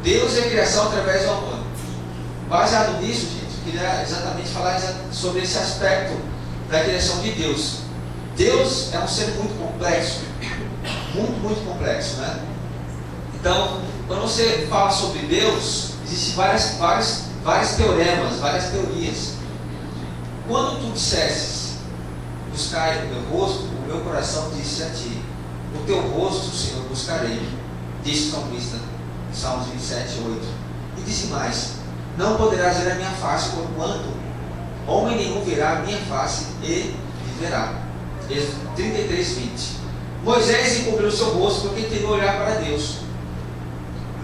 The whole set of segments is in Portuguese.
Deus é a criação através do amor. Baseado nisso, gente, eu queria exatamente falar sobre esse aspecto da criação de Deus. Deus é um ser muito complexo, muito complexo, né? Então, quando você fala sobre Deus, existem vários teoremas, várias teorias. Quando tu dissesses, buscar o meu rosto, o meu coração disse a ti, o teu rosto, Senhor, buscarei, disse o salmista, Salmos 27, 8. E disse mais, não poderás ver a minha face, porquanto homem nenhum verá a minha face e viverá. Êxodo 33, 20. Moisés encobriu o seu rosto porque tentou olhar para Deus.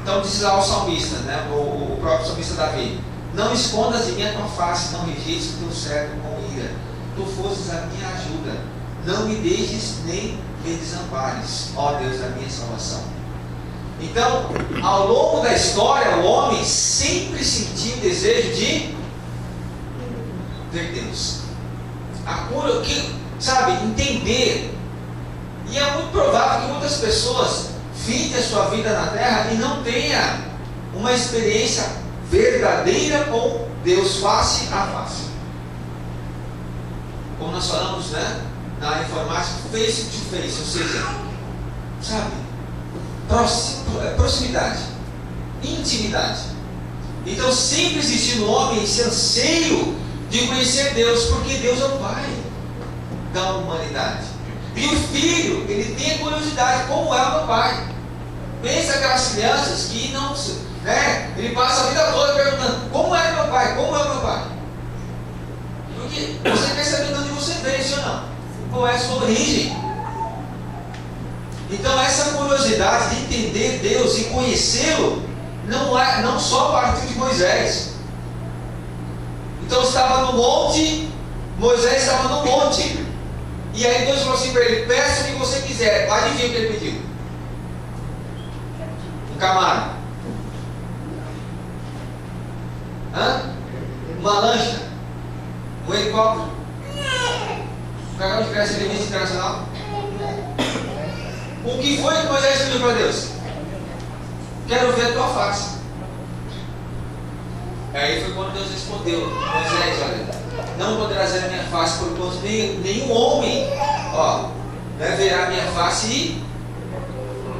Então diz lá o salmista, né, o próprio salmista Davi, não escondas de mim a tua face, não rejeites o teu servo com ira. Tu fostes a minha ajuda, não me deixes nem me desampares, ó Deus da minha salvação. Então, ao longo da história, o homem sempre sentiu o desejo de ver Deus. Entender. E é muito provável que muitas pessoas fintem a sua vida na terra e não tenha uma experiência verdadeira com Deus face a face. Como nós falamos, né, na informática, face to face, ou seja, proximidade, intimidade. Então sempre existiu no homem esse anseio de conhecer Deus, porque Deus é o Pai da humanidade. E o filho, ele tem a curiosidade, como é o meu pai? Pensa aquelas crianças que não, né, ele passa a vida toda perguntando, como é meu pai? Como é o meu pai? Porque você quer saber de onde você veio, sim ou não? Qual é a sua origem? Então essa curiosidade de entender Deus e conhecê-lo não só partiu de Moisés. Então estava no monte, Moisés estava no monte, e aí Deus falou assim para ele, peça o que você quiser. Adivinha o que ele pediu? Um Camaro. Uma lancha. Um helicóptero. Um carro de crédito de serviço internacional. O que foi que Moisés pediu para Deus? Quero ver a tua face. Aí foi quando Deus respondeu, Moisés, olha, não poderás ver a minha face, porquanto nenhum homem verá a minha face e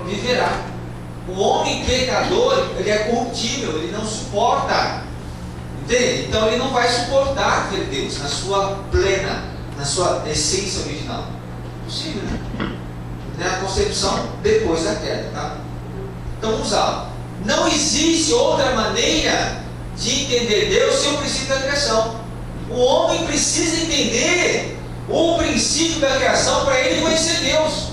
viverá. O homem pecador, ele é corruptível, ele não suporta. Entende? Então ele não vai suportar ver Deus na sua plena, na sua essência original. Possível, né? A concepção depois da queda, tá? Então vamos lá. Não existe outra maneira de entender Deus sem o princípio da criação. O homem precisa entender o princípio da criação para ele conhecer Deus.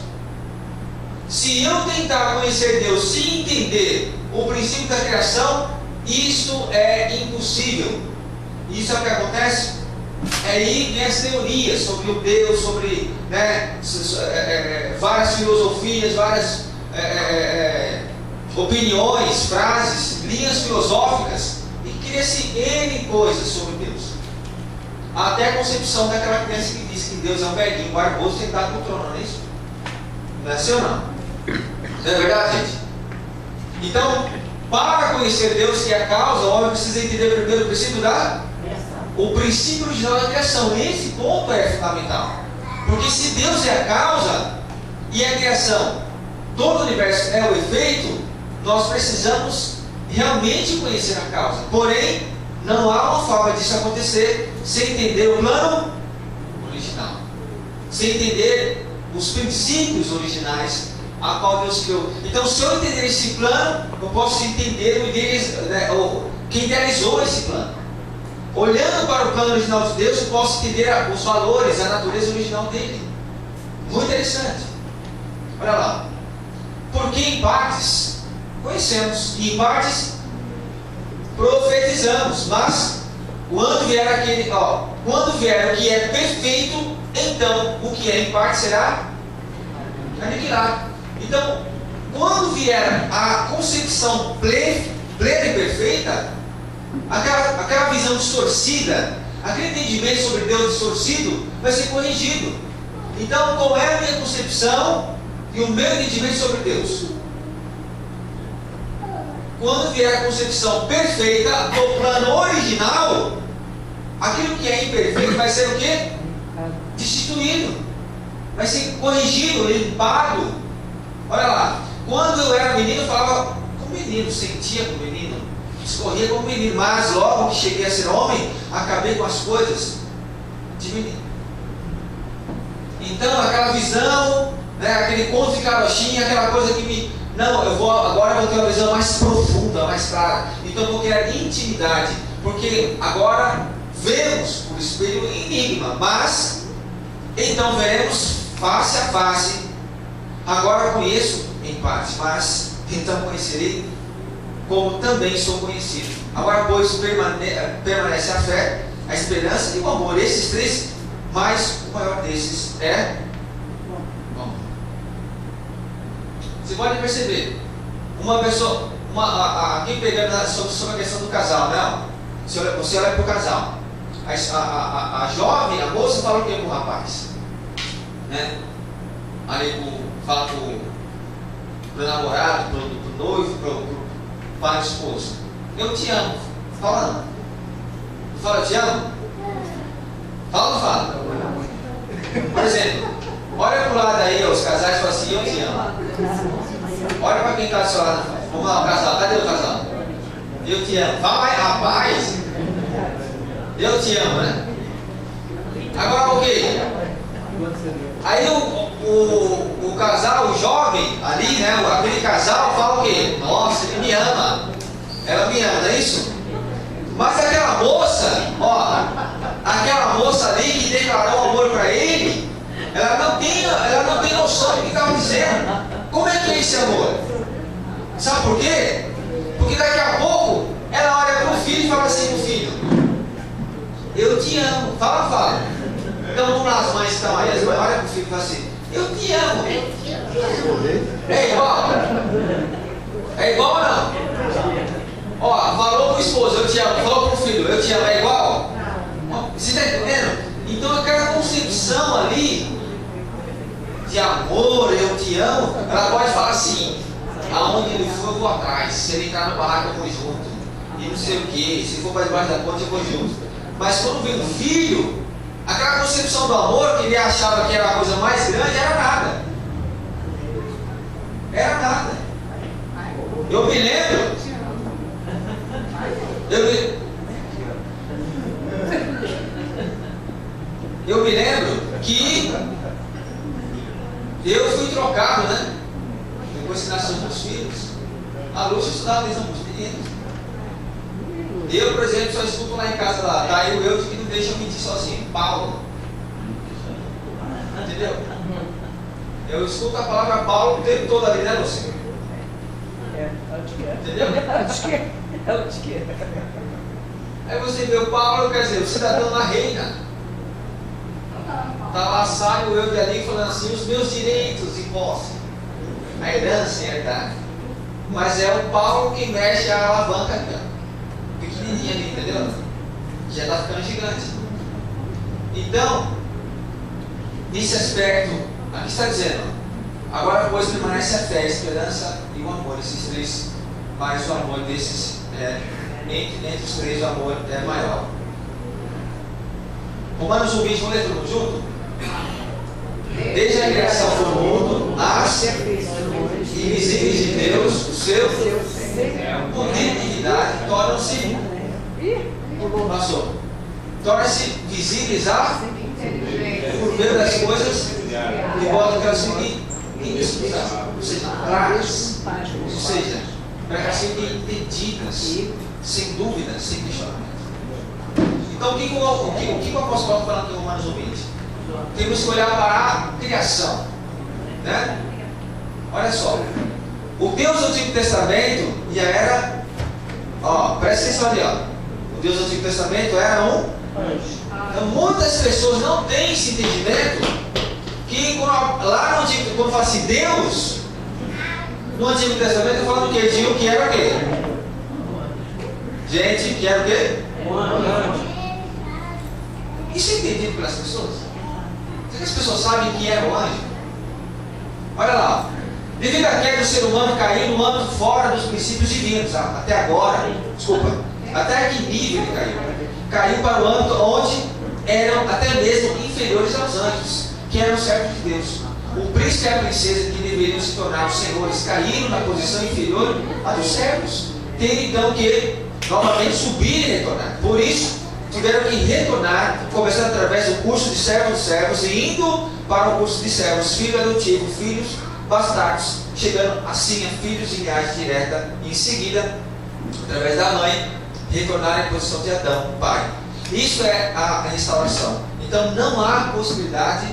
Se eu tentar conhecer Deus sem entender o princípio da criação, isso é impossível. Isso é o que acontece? Aí vem as teorias sobre o Deus, sobre, né, várias filosofias, várias opiniões, frases, linhas filosóficas, e cria-se N coisas sobre Deus. Até a concepção daquela criança que diz que Deus é um velhinho barboso sentado no trono, não é isso? Não é assim ou não? Não é verdade, gente? Então, para conhecer Deus, que é a causa, o homem precisa entender primeiro o princípio original da criação. Esse ponto é fundamental. Porque se Deus é a causa e a criação, todo o universo é o efeito, nós precisamos realmente conhecer a causa. Porém, não há uma forma disso acontecer sem entender o plano original, sem entender os princípios originais a qual Deus criou. Então, se eu entender esse plano, eu posso entender quem idealizou esse plano. Olhando para o plano original de Deus, eu posso entender os valores, a natureza original dele. Muito interessante. Olha lá. Porque em partes conhecemos, e em partes profetizamos, mas quando vier o que é perfeito, então o que é em parte será aniquilado. Então, quando vier a concepção plena e perfeita, aquela visão distorcida, aquele entendimento sobre Deus distorcido, vai ser corrigido. Então, qual é a minha concepção e o meu entendimento sobre Deus? quando vier a concepção perfeita do plano original, aquilo que é imperfeito vai ser o quê? Destituído, vai ser corrigido, limpado. Olha lá, quando eu era menino eu falava como menino, sentia como menino, escorria como menino, mas logo que cheguei a ser homem, acabei com as coisas de menino. Então aquela visão, né, aquele conto de carochinha, aquela coisa que me... Não, agora eu vou ter uma visão mais profunda, mais clara. Então eu vou criar intimidade, porque agora vemos por espelho enigma, mas então veremos face a face. Agora conheço em parte, mas então conhecerei como também sou conhecido. Agora, pois, permanece a fé, a esperança e o amor. Esses três, mas o maior desses é o amor. Você pode perceber, uma pessoa, aqui pegando sobre a questão do casal, né? Você olha para o casal. A jovem, a moça fala o que com o rapaz? Né? Ali fala para o namorado, para o noivo, para o pai do esposo. Eu te amo. Fala não. Fala eu te amo? Fala ou não fala? Por exemplo, olha para o lado aí, os casais falam assim, eu te amo. Olha para quem está do seu lado. Vamos lá, o casal. Cadê o casal? Eu te amo. Fala aí, rapaz. Eu te amo, né? Agora o quê? Aí o casal, o jovem ali, né? Aquele casal fala o quê? Nossa, ele me ama. Ela me ama, não é isso? Mas aquela moça, ó, aquela moça ali que declarou amor para ele, ela não tem noção do que estava dizendo. Como é que é esse amor? Sabe por quê? Porque daqui a pouco ela olha para o filho e fala assim para o filho: eu te amo. Fala. Então vamos lá, as mães que estão aí, as mães olham para o filho e falam assim: eu te amo. É igual? É igual ou não? Ó, falou para o esposo, eu te amo. Falou para o filho, eu te amo. É igual? Você está entendendo? Então aquela concepção ali de amor, eu te amo, ela pode falar assim: aonde ele for eu vou atrás, se ele entrar no barraco eu vou junto, e não sei o que, se for para debaixo da ponte eu vou junto. Mas quando vem o filho, aquela concepção do amor que ele achava que era a coisa mais grande, era nada. Era nada. Eu me lembro que eu fui trocado, né? Depois que nasceram meus filhos, a Lúcia estudava desde os meninos. Eu, por exemplo, só escuto lá em casa, lá, tá aí o eu que não deixa eu mentir sozinho, Paulo. Entendeu? Eu escuto a palavra Paulo o tempo todo ali, né, Lúcia? Entendeu? Acho que é. Aí você vê o Paulo, quer dizer, o cidadão na reina. Tá lá, sai o eu de ali falando assim: os meus direitos e posse, a herança e a herdade. Mas é o Paulo que mexe a alavanca aqui, ó, pequenininha ali, entendeu? Já está ficando gigante. Então, nesse aspecto, aqui está dizendo: agora, pois, permanece a fé, a esperança e o amor. Esses três, mais o amor desses, entre os três, o amor é maior. Romanos 1:20, vamos ler todo junto? Desde a criação do mundo, as invisíveis de Deus, o seu poder e divindade tornam-se. Passou. Tornam-se visíveis por meio das coisas de modo que elas fiquem indiscutíveis, ou seja, claras, ou seja, para que elas fiquem entendidas, sem dúvida, sem questionamento. Então, o que o apóstolo Paulo fala aqui em Romanos 1:20? Temos que olhar para a criação, né? Olha só, o Deus do Antigo Testamento já era, ó, presta atenção ali, ó. O Deus do Antigo Testamento era um anjo. Então, muitas pessoas não têm esse entendimento que lá no Antigo, quando fala assim Deus, no Antigo Testamento eu falo do que? Digo que era o quê? Gente, que era o quê? Um anjo. Isso é entendido pelas pessoas? Será que as pessoas sabem que era o anjo? Olha lá, Devido à queda, o ser humano caiu no âmbito fora dos princípios divinos. Até agora, até que nível ele caiu? Caiu para o âmbito onde eram até mesmo inferiores aos anjos, que eram servos de Deus. O príncipe e a princesa que deveriam se tornar os senhores caíram na posição inferior à dos servos. Tendo então que novamente subir e retornar. Por isso, tiveram que retornar, começando através do curso de servos dos servos e indo para o curso de servos, filho adotivo, filhos bastardos, chegando assim a filhos de linhagem direta e em seguida, através da mãe, retornar à posição de Adão, pai. Isso é a restauração. Então não há possibilidade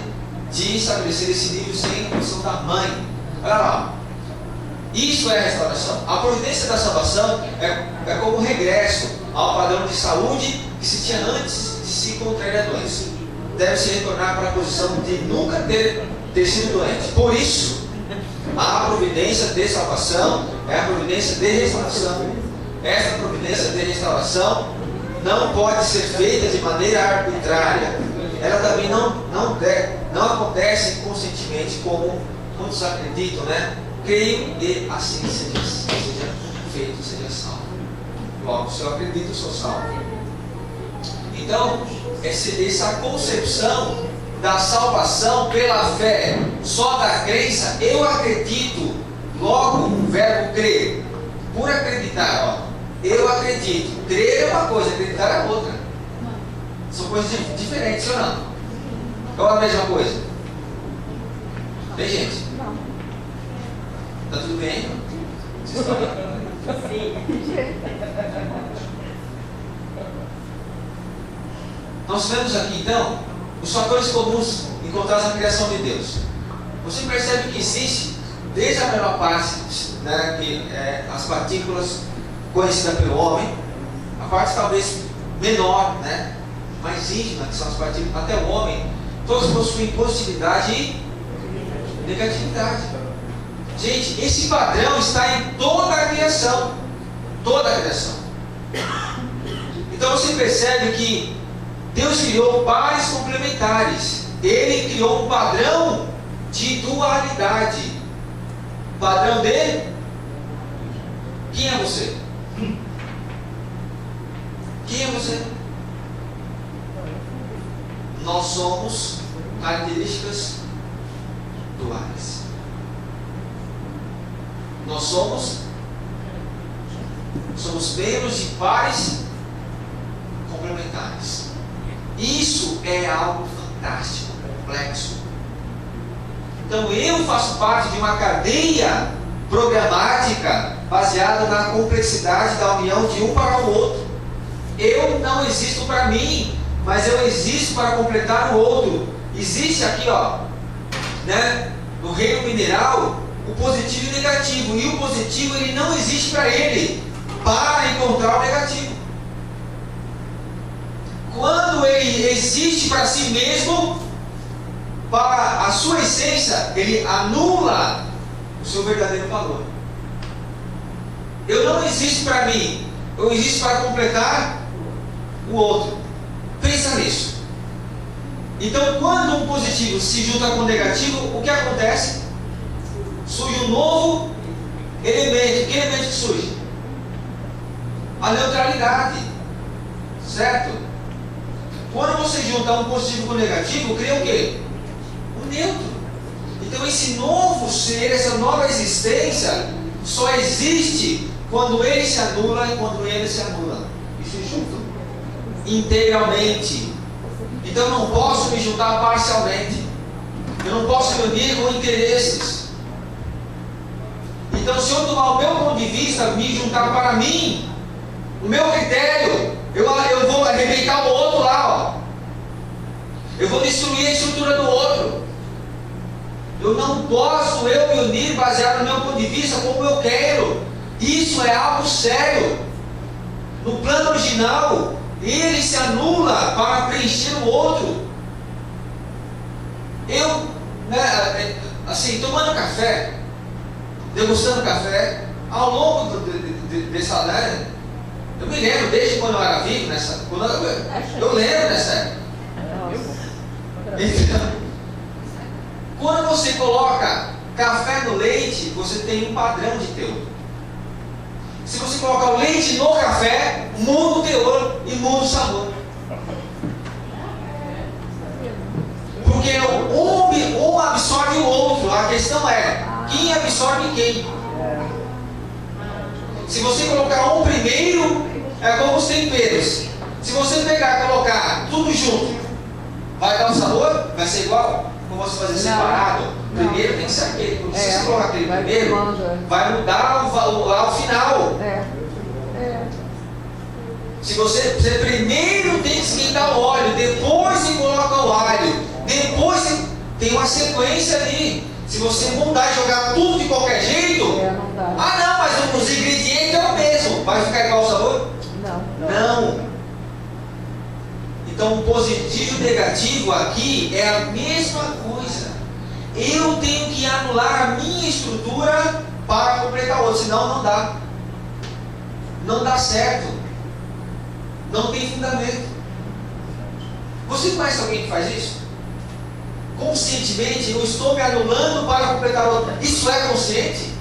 de estabelecer esse nível sem a posição da mãe. Olha lá. Isso é a restauração. A providência da salvação é como um regresso ao padrão de saúde que se tinha antes de se contrair a doença. Deve-se retornar para a posição de nunca ter sido doente. Por isso, a providência de salvação é a providência de restauração. Essa providência de restauração não pode ser feita de maneira arbitrária. Ela também não acontece inconscientemente, como muitos acreditam, né? Creio e assim seja feito, seja salvo. Logo, se eu acredito, eu sou salvo. Então, essa concepção da salvação pela fé, só da crença, eu acredito, logo o verbo crer, por acreditar, ó, eu acredito, crer é uma coisa, acreditar é outra, são coisas diferentes, ou não? Ou a mesma coisa? Tem gente? Não. Tá tudo bem? Vocês estão... Sim. Nós vemos aqui então os fatores comuns encontrados na criação de Deus. Você percebe que existe, desde a menor parte, né, que as partículas conhecidas pelo homem, a parte talvez menor, né, mais íntima, que são as partículas, até o homem, todos possuem positividade e negatividade. Gente, esse padrão está em toda a criação. Toda a criação. Então você percebe que Deus criou pares complementares. Ele criou um padrão de dualidade. Padrão de... Quem é você? Quem é você? Nós somos características duais. Nós somos membros de pares complementares. Isso é algo fantástico, complexo. Então eu faço parte de uma cadeia programática baseada na complexidade da união de um para o outro. Eu não existo para mim, mas eu existo para completar o outro. Existe aqui, ó, né, no reino mineral, o positivo e o negativo. E o positivo, ele não existe para ele, para encontrar o negativo. Quando ele existe para si mesmo, para a sua essência, ele anula o seu verdadeiro valor. Eu não existo para mim, eu existo para completar o outro. Pensa nisso. Então, quando um positivo se junta com o negativo, o que acontece? Surge um novo elemento. Que elemento que surge? A neutralidade. Certo? Quando você junta um positivo com o negativo, cria o quê? O neutro. Então esse novo ser, essa nova existência, só existe quando ele se anula e quando ele se anula. E se juntam integralmente. Então eu não posso me juntar parcialmente. Eu não posso me unir com interesses. Então se eu tomar o meu ponto de vista, me juntar para mim, o meu critério, eu vou arrebentar o outro lá, ó. Eu vou destruir a estrutura do outro. Eu não posso me unir baseado no meu ponto de vista como eu quero. Isso é algo sério. No plano original, ele se anula para preencher o outro. Eu, né, assim, tomando café, degustando café, ao longo dessa, né, eu me lembro desde quando eu era vivo, eu lembro dessa época. Então, quando você coloca Café no leite, você tem um padrão de teor. Se você colocar o leite no café, muda o teor e muda o sabor. Porque um absorve o outro. A questão é, quem absorve quem? Se você colocar um primeiro, é como os temperos. Se você pegar e colocar tudo junto, vai dar um sabor? Vai ser igual? Como você fazer separado? Primeiro tem que ser aquele. Porque se você colocar aquele primeiro, vai mudar ao final. Se você primeiro tem que esquentar o óleo, depois você coloca o alho, depois você tem uma sequência ali. Se você mudar e jogar tudo de qualquer jeito, não, mas os ingredientes é o mesmo. Vai ficar igual o sabor? Não. Então, o positivo e o negativo aqui é a mesma coisa. Eu tenho que anular a minha estrutura para completar o outro, senão não dá. Não dá certo. Não tem fundamento. Você conhece alguém que faz isso? Conscientemente, eu estou me anulando para completar o outro. Isso é consciente?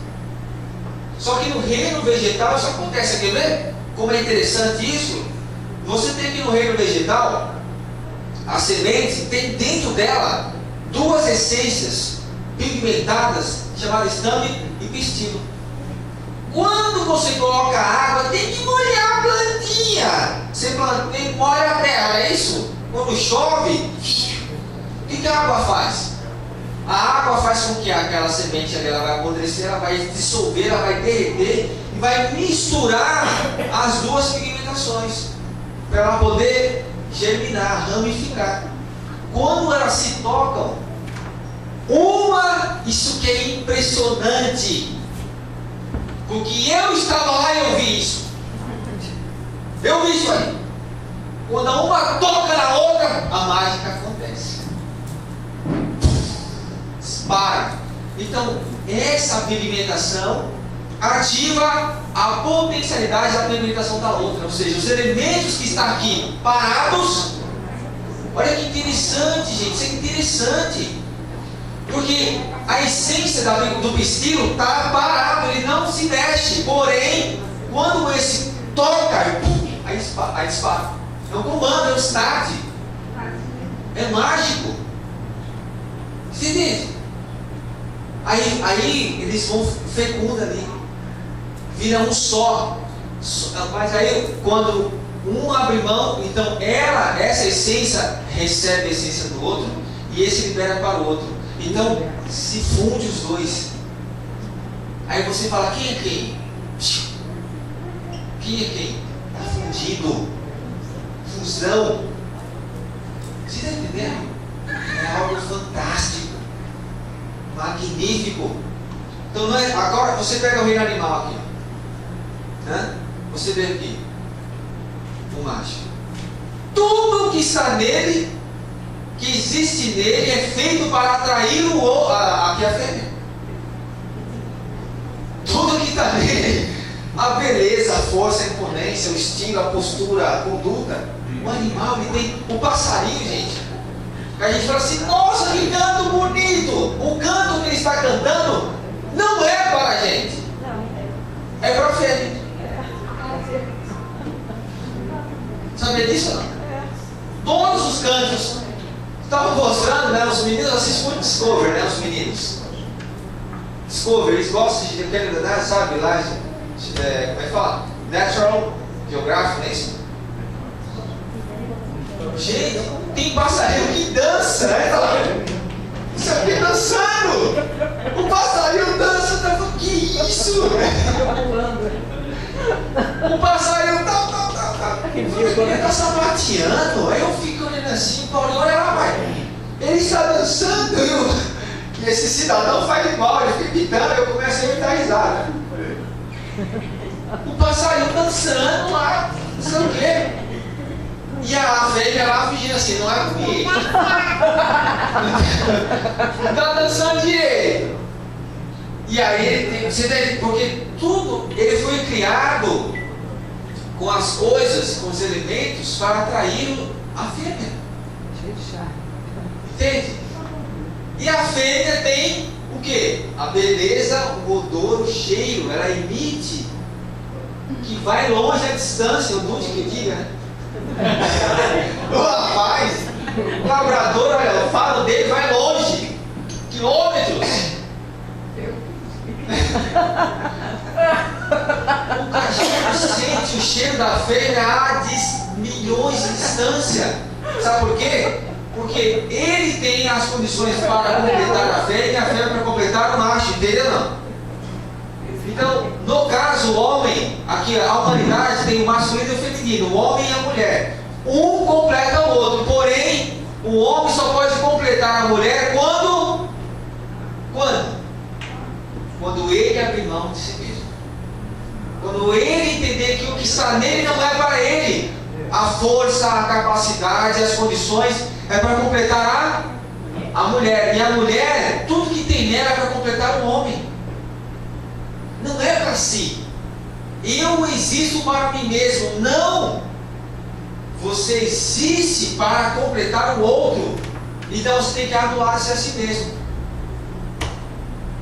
Só que no reino vegetal isso acontece. Quer ver como é interessante isso? Você tem que no reino vegetal, a semente tem dentro dela duas essências pigmentadas, chamadas estame e pistilo. Quando você coloca água, tem que molhar a plantinha. Você molha a terra, é isso? Quando chove, o que a água faz? A água faz com que aquela semente ela vai apodrecer, ela vai dissolver, ela vai derreter e vai misturar as duas pigmentações para ela poder germinar, ramificar. Quando elas se tocam, isso que é impressionante, porque eu estava lá e eu vi isso. Eu vi isso aí. Quando uma toca na outra, a mágica acontece. Dispara. Então, essa pigmentação ativa a potencialidade da pigmentação da outra. Ou seja, os elementos que estão aqui parados. Olha que interessante, gente. Isso é interessante. Porque a essência do pistilo está parado, ele não se mexe. Porém, quando esse toca, aí dispara. É um comando, é um start. É mágico. Você entende? Aí eles vão fecundar ali. Vira um só. Mas aí quando um abre mão, então essa essência recebe a essência do outro e esse libera para o outro. Então se funde os dois. Aí você fala, quem é quem? Quem é quem? Está fundido. Fusão. Você está entendendo? É algo fantástico. Magnífico. Então não é, agora você pega o reino animal aqui. Né? Você vê aqui. O macho. Tudo que está nele, que existe nele, é feito para atrair aqui a fêmea. Tudo que está nele, a beleza, a força, a imponência, o estilo, a postura, a conduta. O animal, ele tem o passarinho, gente. A gente fala assim, nossa, que canto bonito. O canto que ele está cantando não é para a gente. É para a fêmea. Sabia disso não? Todos os cantos estavam mostrando, né? Os meninos assistem muito Discovery, né? Os meninos Discovery, eles gostam de aquele, né? Sabe lá, como é que fala? Natural Geographic, não é isso? Gente, tem passarinho que dança, né? Isso aqui dançando! O passarinho dança, tá falando, que isso? O passarinho tá. Ele está sapateando. Aí eu fico olhando assim, Paulinho, olha lá, pai. Ele está dançando. E esse cidadão faz igual, ele fica pitando, eu começo a dar risada. O passarinho dançando lá, não sei o quê. E a fêmea lá fingindo assim, não é comigo. Não está dançando direito. E aí ele tem, você deve, porque tudo, ele foi criado com as coisas, com os elementos, para atrair a fêmea. Entende? E a fêmea tem O que? A beleza, o odor, o cheiro, ela emite que vai longe a distância, o nude que diga, né? O rapaz, o labrador, olha, o falo dele vai longe, quilômetros. O cachorro sente o cheiro da fêmea a milhões de distância. Sabe por quê? Porque ele tem as condições para completar a fêmea e a fêmea para completar o macho, entendeu não? Então, no caso, o homem, aqui a humanidade tem o masculino e o feminino, o homem e a mulher. Um completa o outro, porém, o homem só pode completar a mulher quando? Quando ele abrir mão de si mesmo. Quando ele entender que o que está nele não é para ele. A força, a capacidade, as condições é para completar a mulher. E a mulher, tudo que tem nela é para completar o homem. Não é para si. Eu existo para mim mesmo. Não! Você existe para completar o outro. Então você tem que adoar-se a si mesmo.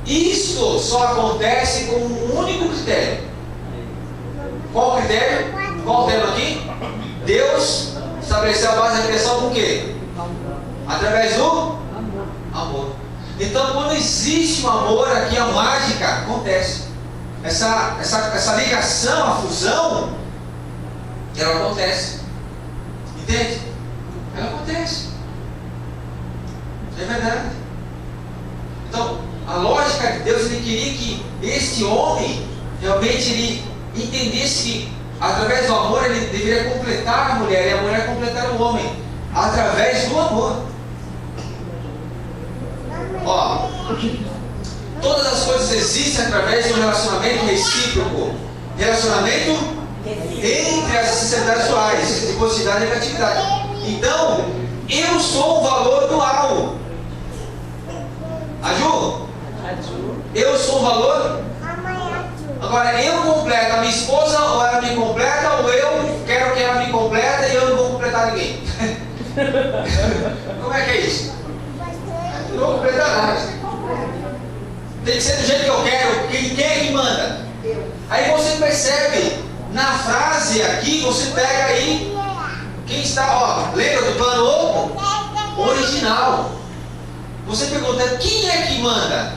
Isto só acontece com um único critério. Qual critério? Qual o tema aqui? Deus estabeleceu a base da criação com o quê? Através do amor. Então, quando existe um amor, aqui a mágica acontece. Essa ligação, a fusão, ela acontece. Entende? Ela acontece. É verdade. Então, a lógica de Deus, ele queria que este homem realmente ele entendesse que através do amor ele deveria completar a mulher e a mulher completar o homem através do amor. Ó, todas as coisas existem através de um relacionamento recíproco, relacionamento entre as necessidades pessoais, de positividade e negatividade. Então, eu sou um valor dual. Aju? Eu sou um valor. Agora, eu completo a minha esposa, ou ela me completa, ou eu quero que ela me complete e eu não vou completar ninguém. Como é que é isso? Eu não vou completar nada. Tem que ser do jeito que eu quero. Quem é que manda? Aí você percebe, na frase aqui, você pega aí quem está, ó, lembra do plano original. Você pergunta, quem é que manda?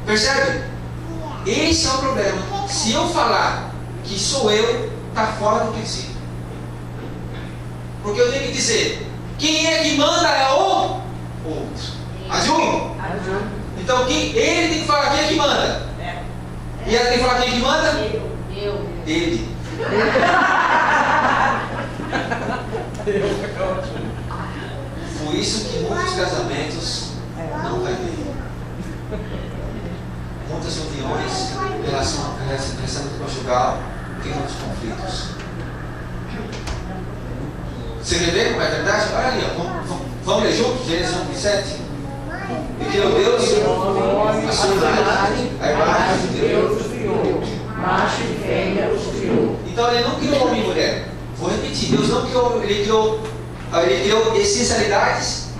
Percebe? Esse é o problema. Se eu falar que sou eu, está fora do princípio. Porque eu tenho que dizer, quem é que manda é o outro. Aju? Então ele tem que falar quem é que manda. E ela tem que falar quem é que manda? Eu. Ele. Por isso que muitos casamentos não vai bem. Muitas uniões em relação ao relacionamento conjugal tem muitos conflitos. Você quer ver como é verdade? Olha ali, ó. Vamos ler juntos? Gênesis 1, 7. E criou Deus a sua imagem, a imagem de Deus criou. Macho e fêmea os criou. Então ele não criou homem e mulher. Vou repetir, Deus não criou, ele criou essencialidades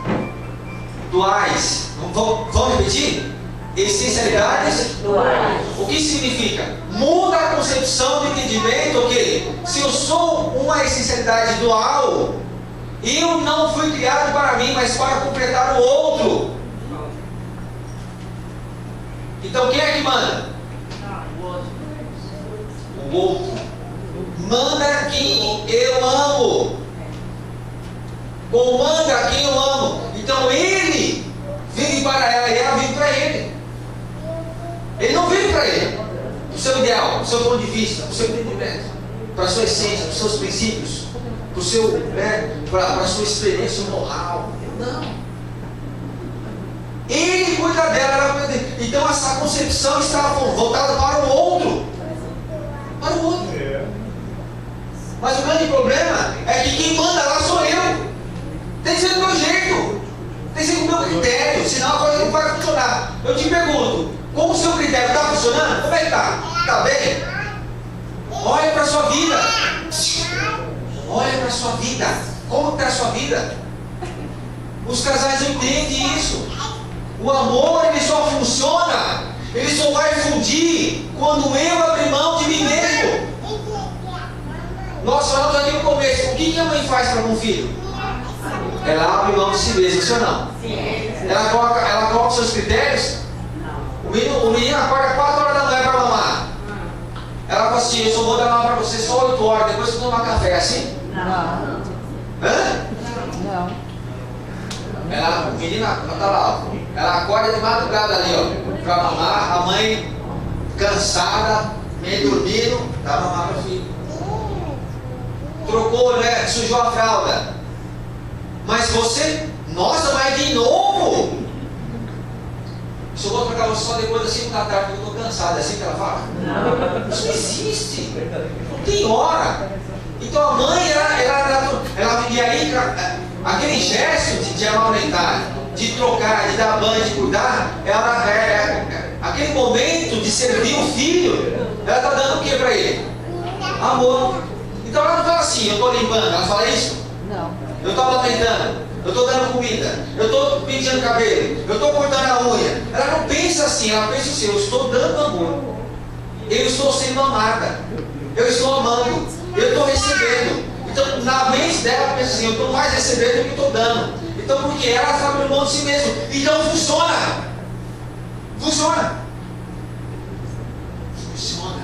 duais. Vamos repetir? Essencialidades duais. O que significa? Muda a concepção do entendimento, ok? Se eu sou uma essencialidade dual, eu não fui criado para mim, mas para completar o outro. Então quem é que manda? O outro. Manda quem eu amo. Comanda quem eu amo. Então ele vive para ela e ela vive para ele. Ele não vive para ele, para o seu ideal, para o seu ponto de vista, para o seu entendimento, para a sua essência, para os seus princípios, para a sua experiência moral. Não. Ele cuida dela, ela cuida dele. Então essa concepção está voltada para o outro. Para o outro. Mas o grande problema é que quem manda lá sou eu. Tem que ser do meu jeito. Tem que ser com o meu critério, senão a coisa não vai funcionar. Eu te pergunto, como o seu critério está funcionando? Como é que está? Está bem? Olha para a sua vida. Olha para a sua vida. Como está a sua vida? Os casais não entendem isso. O amor, ele só funciona, ele só vai fundir quando eu abrir mão de mim mesmo. Nós falamos aqui no começo, o que a mãe faz para um filho? Ela abre mão de si mesma, sim ou não? Ela coloca os seus critérios? O menino acorda 4 horas da manhã para mamar. Ela fala assim, eu só vou dar mamar para você só 8 horas, depois você toma café, assim? Não. Hã? Não. O menino tá lá, ó. Ela acorda de madrugada ali, ó, para mamar. A mãe, cansada, meio dormindo, dá mamar para o filho. Trocou, né? Sujou a fralda. Mas você, nossa, vai de novo? Se eu vou trocar você só depois das 5 da tarde, porque eu estou cansado, é assim que ela fala? Não. Isso não existe. Não tem hora. Então a mãe, e aí, aquele gesto de amamentar, de trocar, de dar banho, de cuidar, aquele momento de servir o filho, ela está dando o que para ele? Amor. Então ela não fala assim, eu estou limpando, ela fala isso? Não. Eu estou amamentando, eu estou dando comida, eu estou penteando cabelo, eu estou cortando a unha. Ela não pensa assim, ela pensa assim, eu estou dando amor, eu estou sendo amada, eu estou amando, eu estou recebendo. Então na mente dela ela pensa assim, eu estou mais recebendo do que estou dando. Então porque ela está abrindo mão de si mesma. Então funciona. Funciona. Funciona.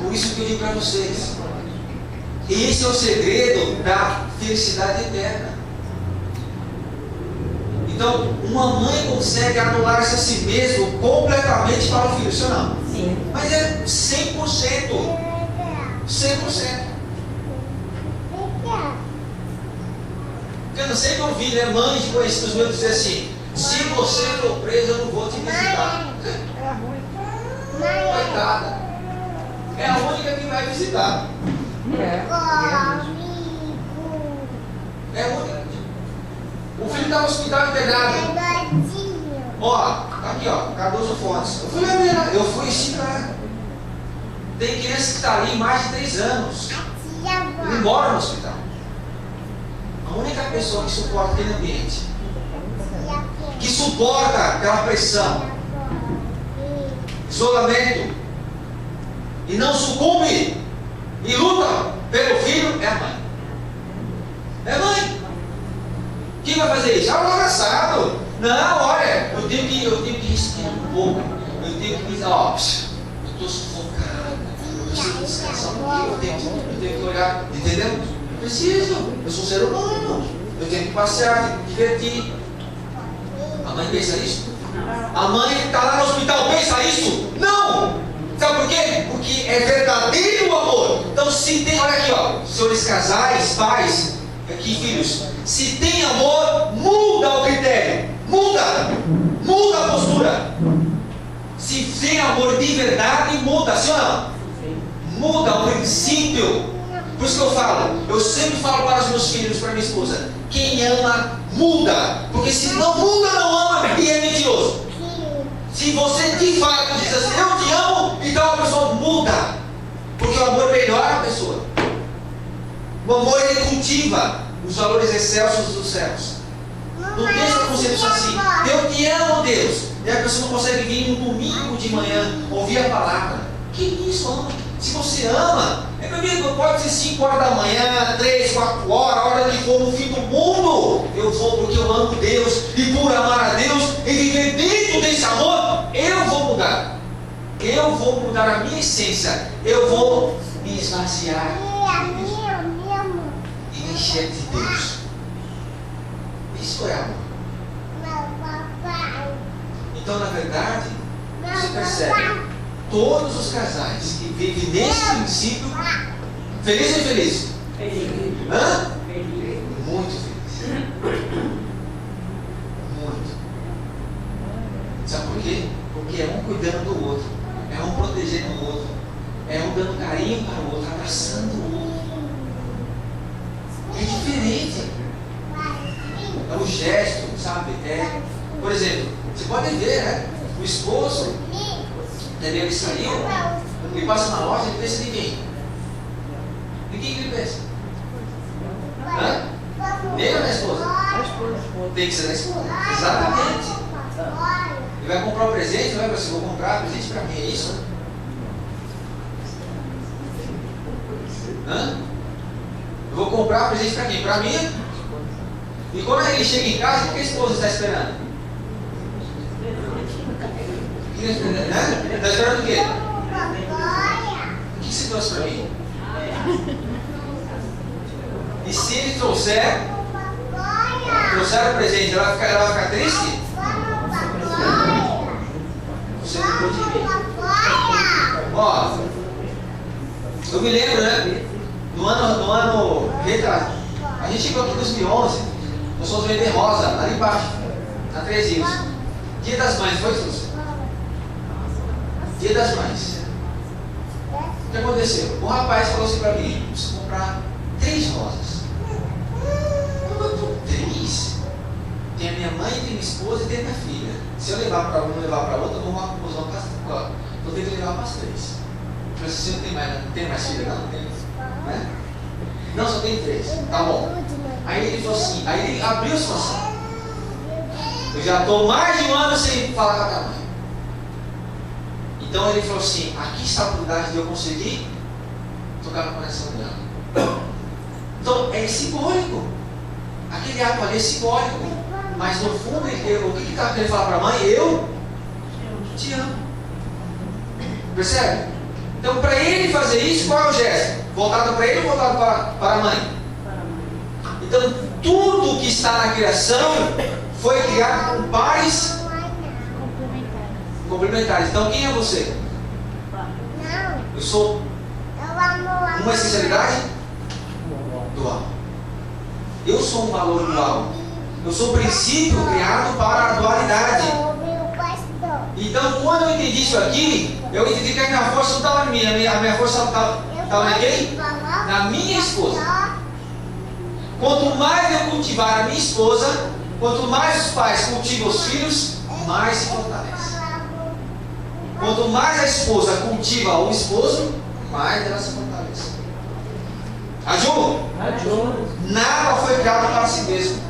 Por isso que eu digo para vocês, esse é o segredo da felicidade eterna. Então, uma mãe consegue anular-se a si mesmo completamente para o filho, sim ou não? Sim. Mas é 100%. 100%. Eu sempre ouvi, né, mães de conhecidos meus dizer assim, se você for preso, eu não vou te visitar. Coitada. É a única que vai visitar. É a única. O filho está no hospital internado. Ó, aqui ó, Cardoso Fontes. Eu fui lá ver, eu fui ensinar. Tem criança que está ali mais de 3 anos. Indo embora no hospital. A única pessoa que suporta aquele ambiente, que suporta aquela pressão, isolamento, e não sucumbe e luta pelo filho, é a mãe. É a mãe. Quem vai fazer isso? Ah, o abraçado. Não, olha, eu tenho que respirar um pouco. Eu tenho que, ó, eu estou sufocado. Eu preciso descansar um pouquinho. Eu tenho que olhar, entendeu? Preciso. Eu sou um ser humano. Eu tenho que passear, tenho que divertir. A mãe pensa isso? A mãe está lá no hospital, pensa isso? Não! Sabe por quê? Porque é verdadeiro amor. Então se tem, olha aqui ó, senhores casais, pais, aqui filhos, se tem amor, muda o critério, muda a postura. Se tem amor de verdade, muda, sim ou não? Muda o princípio. Por isso que eu sempre falo para os meus filhos, para minha esposa, quem ama, muda. Porque se não muda, não ama e é mentiroso. Se você de fato diz assim, eu te amo, então a pessoa muda. Porque o amor melhora a pessoa. O amor ele cultiva os valores excelsos dos céus. Não pensa com você assim, eu te amo, Deus. E a pessoa não consegue vir no domingo de manhã ouvir a palavra. Que isso, ama? Se você ama, meu amigo, pode ser 5 horas da manhã, 3, 4 horas, a hora que for no fim do mundo. Eu vou porque eu amo Deus. E por amar a Deus e viver dentro desse amor, eu vou mudar. Eu vou mudar a minha essência. Eu vou me esvaziar e me encher de Deus. Isso é amor. Então, na verdade, você percebe, todos os casais que vivem nesse princípio, feliz ou infeliz? Feliz. Hã? Feliz. Muito feliz. Muito. Sabe por quê? Porque é um cuidando do outro, é um protegendo o outro, é um dando carinho para o outro, abraçando o outro. É diferente. É o gesto, sabe? Por exemplo, você pode ver, né? O esposo, ele saiu, ele passa na loja, ele pensa em quem? Em quem que ele pensa? Hã? Nele ou na esposa? Tem que ser da esposa. Exatamente. Ele vai comprar um presente, não é para você, vou comprar um presente para mim, é isso? Hã? Eu vou comprar um presente para quem? Para mim. E quando ele chega em casa, o que a esposa está esperando? Está esperando o quê? O que você trouxe para mim? E se ele trouxer o presente, ela vai ficar triste? Você lembrou de mim. Ó, eu me lembro, né? No ano retrasado, a gente chegou aqui em 2011, nós fomos vender rosa, ali embaixo, na 3 Rios. Dia das Mães, foi isso? Dia das Mães. O que aconteceu? O rapaz falou assim para mim: preciso comprar 3 rosas. Eu 3? Tem a minha mãe, tem a minha esposa e tem a minha filha. Se eu levar para uma e levar para outra, eu vou arrumar uma confusão com ela. Então eu tenho que levar para as 3. Mas você não tem mais filha, não? Tem, né? Não, só tem 3. Tá bom. Aí ele falou assim, aí ele abriu a situação. Eu já estou mais de um ano sem falar com a minha mãe. Então ele falou assim: aqui está a oportunidade de eu conseguir tocar no coração dela. Então é simbólico. Aquele ato ali é simbólico. Mas no fundo, o que ele estava querendo falar para a mãe? Eu te amo. Percebe? Então, para ele fazer isso, qual é o gesto? Voltado para ele ou voltado para a mãe? Então, tudo que está na criação foi criado com pares complementares. Então, quem é você? Eu sou uma essencialidade dual. Eu sou um valor dual. Eu sou um princípio criado para a dualidade. Então, quando eu entendi isso aqui, eu entendi que a minha força não estava em mim, a minha força estava em quem? Na minha esposa. Quanto mais eu cultivar a minha esposa, quanto mais os pais cultivam os filhos, mais se fortalece. Quanto mais a esposa cultiva o esposo, mais ela se fortalece. Aju? Nada foi criado para si mesmo.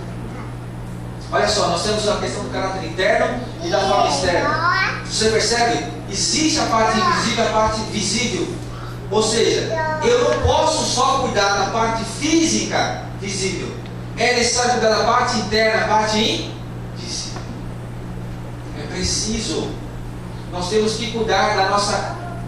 Olha só, nós temos a questão do caráter interno e da forma externa. Você percebe? Existe a parte invisível e a parte visível. Ou seja, eu não posso só cuidar da parte física visível. É necessário cuidar da parte interna, a parte invisível. É preciso. Nós temos que cuidar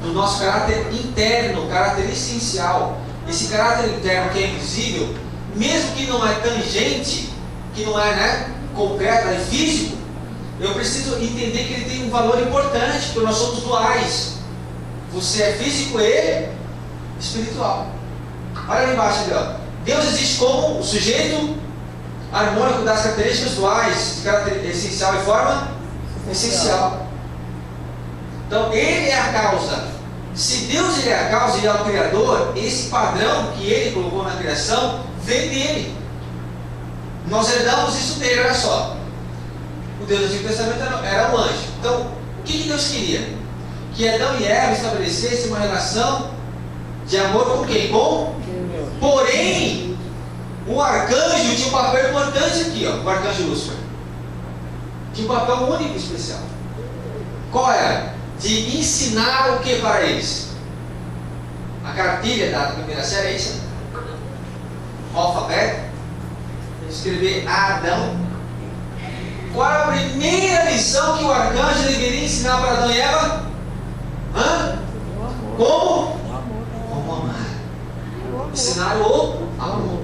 do nosso caráter interno, caráter essencial. Esse caráter interno que é invisível, mesmo que não é tangente, que não é, né, concreto, é físico, eu preciso entender que ele tem um valor importante, porque nós somos duais. Você é físico e espiritual. Olha ali embaixo ali, ó. Deus existe como o sujeito harmônico das características duais, de caráter essencial e forma essencial. Então ele é a causa. Se Deus ele é a causa e é o Criador, esse padrão que ele colocou na criação vem dele. Nós herdamos isso dele, olha só. O Deus do Antigo Testamento era um anjo. Então, o que Deus queria? Que Adão e Eva estabelecessem uma relação de amor com quem? Com? Porém, o arcanjo tinha um papel importante aqui, ó, o arcanjo Lúcifer. Tinha um papel único e especial. Qual era? De ensinar o que para eles? A cartilha da primeira série é isso? O alfabeto. Escrever Adão. Qual é a primeira lição que o arcanjo deveria ensinar para Adão e Eva? Como? Como amar. Ensinar o amor.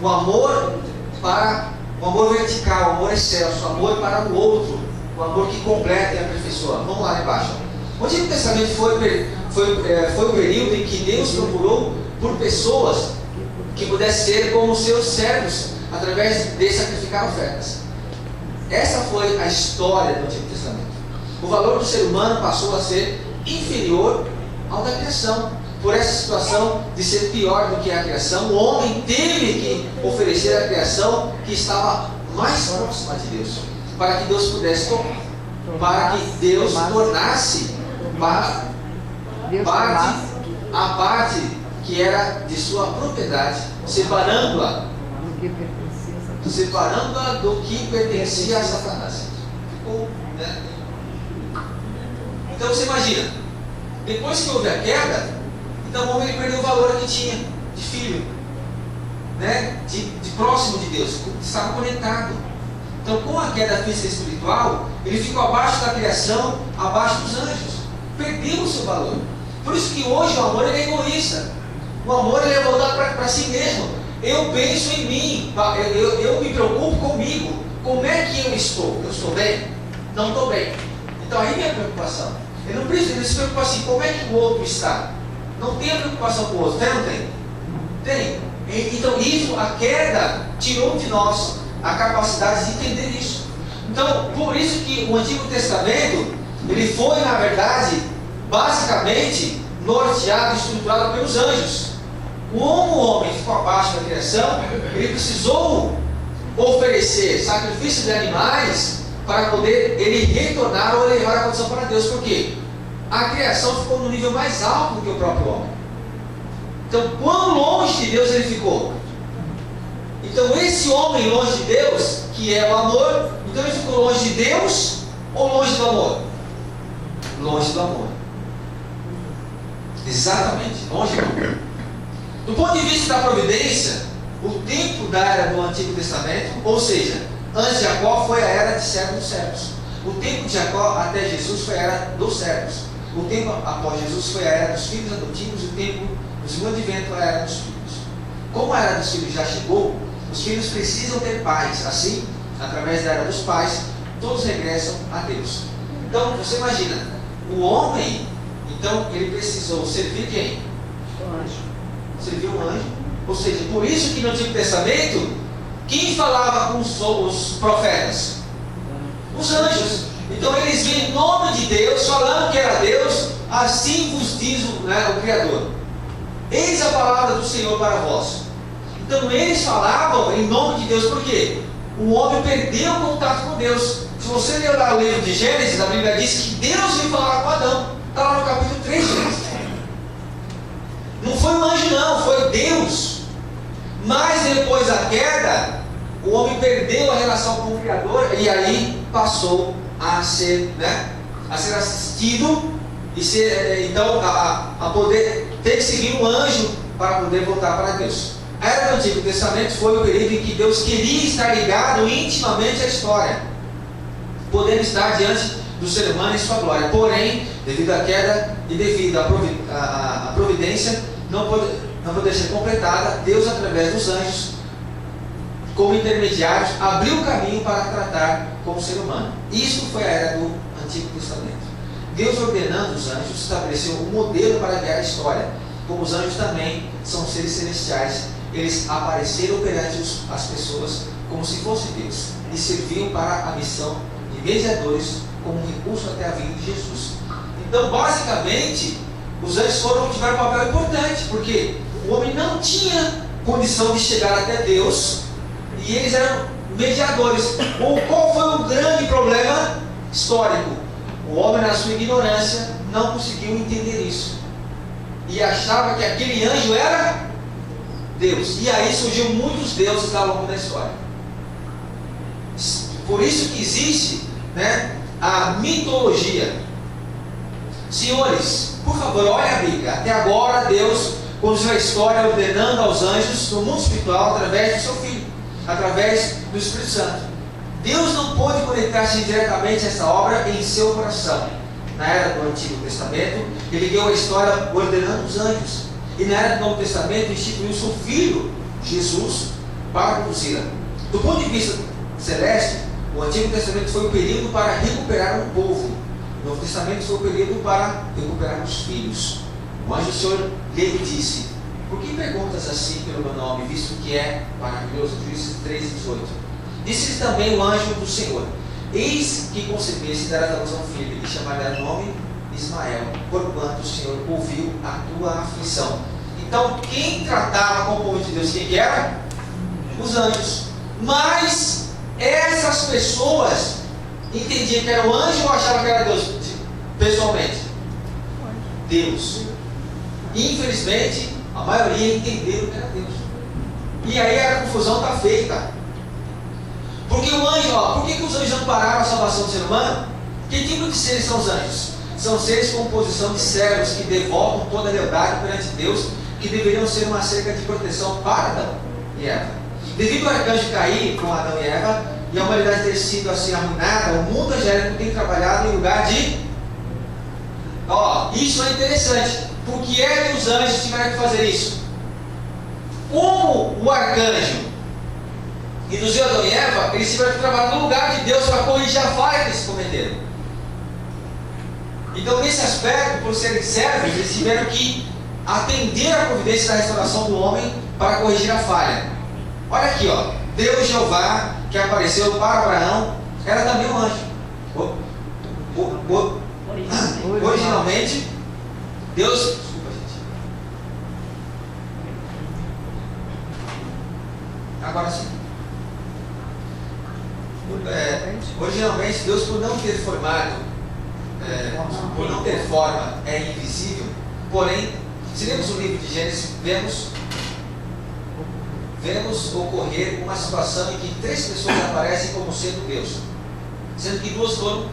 O amor para o amor vertical, o amor excelso, o amor para o outro, o amor que completa e aperfeiçoa. Vamos lá embaixo. O Antigo Testamento foi o período em que Deus procurou por pessoas que pudessem ser como seus servos, através de sacrificar ofertas. Essa foi a história do Antigo Testamento. O valor do ser humano passou a ser inferior ao da criação. Por essa situação de ser pior do que a criação, o homem teve que oferecer a criação que estava mais próxima de Deus, para que Deus pudesse tomar, para que Deus tornasse a parte que era de sua propriedade, separando-a separando-a do que pertencia a Satanás. Ficou, né? Então você imagina, depois que houve a queda, então o homem perdeu o valor que tinha de filho, né? de próximo de Deus, estava conectado. Então, com a queda física e espiritual, ele ficou abaixo da criação, abaixo dos anjos, perdeu o seu valor. Por isso que hoje o amor ele é egoísta. O amor ele é voltado para si mesmo. Eu penso em mim, eu me preocupo comigo. Como é que eu estou? Eu estou bem? Não estou bem. Então aí é a preocupação. Ele não precisa, ele se preocupa assim, como é que o outro está? Não tem a preocupação com o outro, tem ou não tem? Tem. Então isso, a queda tirou de nós a capacidade de entender isso. Então, por isso que o Antigo Testamento, ele foi, na verdade, basicamente, norteado e estruturado pelos anjos. Como o homem ficou abaixo da criação, ele precisou oferecer sacrifício de animais para poder ele retornar ou elevar a condição para Deus. Por quê? A criação ficou no nível mais alto do que o próprio homem. Então, quão longe de Deus ele ficou? Então, esse homem longe de Deus, que é o amor, então ele ficou longe de Deus ou longe do amor? Longe do amor. Exatamente, longe do amor. Do ponto de vista da providência, o tempo da era do Antigo Testamento, ou seja, antes de Jacó foi a era de servos dos servos. O tempo de Jacó até Jesus foi a era dos servos. O tempo após Jesus foi a era dos filhos adotivos. O tempo do segundo advento foi a era dos filhos. Como a era dos filhos já chegou, os filhos precisam ter pais. Assim, através da era dos pais, todos regressam a Deus. Então, você imagina, o homem, então, ele precisou servir quem? O anjo. Serviu um anjo. Ou seja, por isso que no Antigo Testamento, quem falava com os profetas? Os anjos. Então eles vêm em nome de Deus, falando que era Deus, assim vos diz o Criador. Eis a palavra do Senhor para vós. Então eles falavam em nome de Deus, por quê? O homem perdeu o contato com Deus. Se você ler lá o livro de Gênesis, a Bíblia diz que Deus veio falar com Adão. Está lá no capítulo 3 de Gênesis. Não foi um anjo não, foi Deus. Mas depois da queda, o homem perdeu a relação com o Criador e aí passou a ser, assistido e ser, então, a poder ter que seguir um anjo para poder voltar para Deus. A era do Antigo Testamento foi o período em que Deus queria estar ligado intimamente à história, podendo estar diante do ser humano em sua glória. Porém, devido à queda e devido à providência, não poder ser completada, Deus, através dos anjos, como intermediários, abriu o caminho para tratar com o ser humano. Isso foi a era do Antigo Testamento. Deus, ordenando os anjos, estabeleceu um modelo para guiar a história. Como os anjos também são seres celestiais, eles apareceram perante as pessoas como se fosse Deus e serviam para a missão de mediadores como um recurso até a vinda de Jesus. Então, basicamente, os anjos tiveram um papel importante, porque o homem não tinha condição de chegar até Deus e eles eram mediadores. Qual foi o grande problema histórico? O homem, na sua ignorância, não conseguiu entender isso e achava que aquele anjo era Deus. E aí surgiu muitos deuses ao longo da história. Por isso que existe, a mitologia. Senhores, por favor, olhem a Bíblia. Até agora Deus conduziu a história ordenando aos anjos no mundo espiritual através do seu Filho, através do Espírito Santo. Deus não pôde conectar-se diretamente a essa obra em seu coração. Na era do Antigo Testamento, ele guiou a história ordenando os anjos. E na era do Novo Testamento, instituiu seu Filho, Jesus, para conduzi-la. Do ponto de vista celeste, o Antigo Testamento foi um período para recuperar um povo. O Novo Testamento foi um período para recuperar os filhos. O anjo do Senhor lhe disse: por que perguntas assim pelo meu nome, visto que é maravilhoso? Juízes 13:18. Disse-lhe também o anjo do Senhor: eis que concebeste e darás à luz a um filho, e chamará o nome Ismael, porquanto o Senhor ouviu a tua aflição. Então, quem tratava com o povo de Deus, quem era? Os anjos. Mas essas pessoas entendiam que era o anjo ou achavam que era Deus? Pessoalmente, Deus. Infelizmente, a maioria entenderam que era Deus. E aí a confusão está feita. Porque o anjo, por que os anjos ampararam a salvação do ser humano? Que tipo de seres são os anjos? São seres com posição de servos que devolvam toda a lealdade perante Deus, que deveriam ser uma cerca de proteção para Adão e Eva. Devido ao arcanjo cair com Adão e Eva, e a humanidade ter sido assim arruinada, o mundo angélico tem trabalhado em lugar de... Isso é interessante. Por que é que os anjos tiveram que fazer isso? Como o arcanjo induziu Adão e Eva, eles tiveram que trabalhar no lugar de Deus para corrigir a falha que eles cometeram. Então, nesse aspecto, por serem servos, eles tiveram que atender à providência da restauração do homem para corrigir a falha. Olha aqui, Deus Jeová, que apareceu para Abraão, era também um anjo. Originalmente, Deus... Desculpa, gente. Agora sim. Originalmente, Deus, por não ter por não ter forma, é invisível. Porém, se lemos o livro de Gênesis, vemos ocorrer uma situação em que 3 pessoas aparecem como sendo Deus, sendo que 2 foram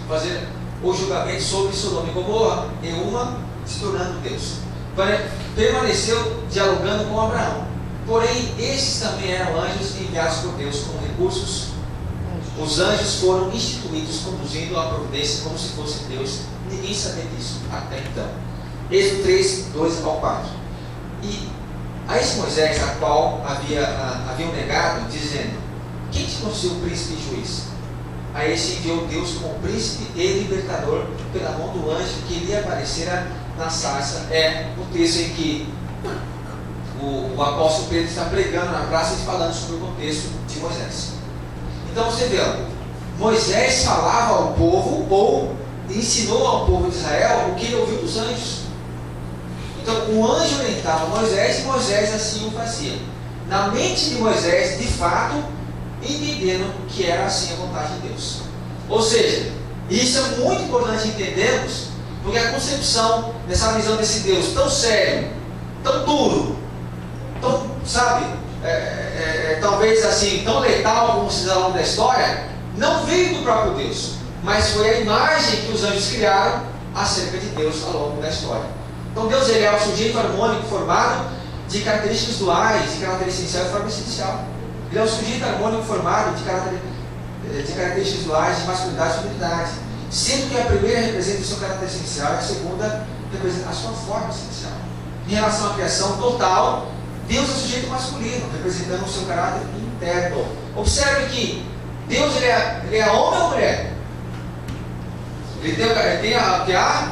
fazer o julgamento sobre Sodoma e Gomorra, e uma se tornando Deus. Permaneceu dialogando com Abraão. Porém, esses também eram anjos enviados por Deus com recursos. Os anjos foram instituídos conduzindo a providência como se fosse Deus. Ninguém sabia disso até então. Êxodo 3, 2 ao 4. E a esse Moisés, a qual haviam negado, dizendo: quem te constituiu príncipe e juiz? A esse enviou Deus como príncipe e libertador pela mão do anjo que lhe aparecera na sarça. É o texto em que o apóstolo Pedro está pregando na praça e falando sobre o contexto de Moisés. Então você vê, Moisés falava ao povo, ou ensinou ao povo de Israel o que ele ouviu dos anjos. Então o anjo orientava Moisés e Moisés assim o fazia. Na mente de Moisés, de fato, entendendo que era assim a vontade de Deus. Ou seja, isso é muito importante entendermos, porque a concepção dessa visão desse Deus tão sério, tão duro, tão, talvez assim, tão letal como se diz ao longo da história, não veio do próprio Deus, mas foi a imagem que os anjos criaram acerca de Deus ao longo da história. Então Deus, ele é o sujeito harmônico formado de características duais, de caráter essencial e forma essencial. Ele é o sujeito harmônico formado de características duais, de masculinidade e feminilidade, sendo que a primeira representa o seu caráter essencial e a segunda representa a sua forma essencial. Em relação à criação total, Deus é o sujeito masculino, representando o seu caráter interno. Observe que Deus, ele é homem ou mulher? Ele tem a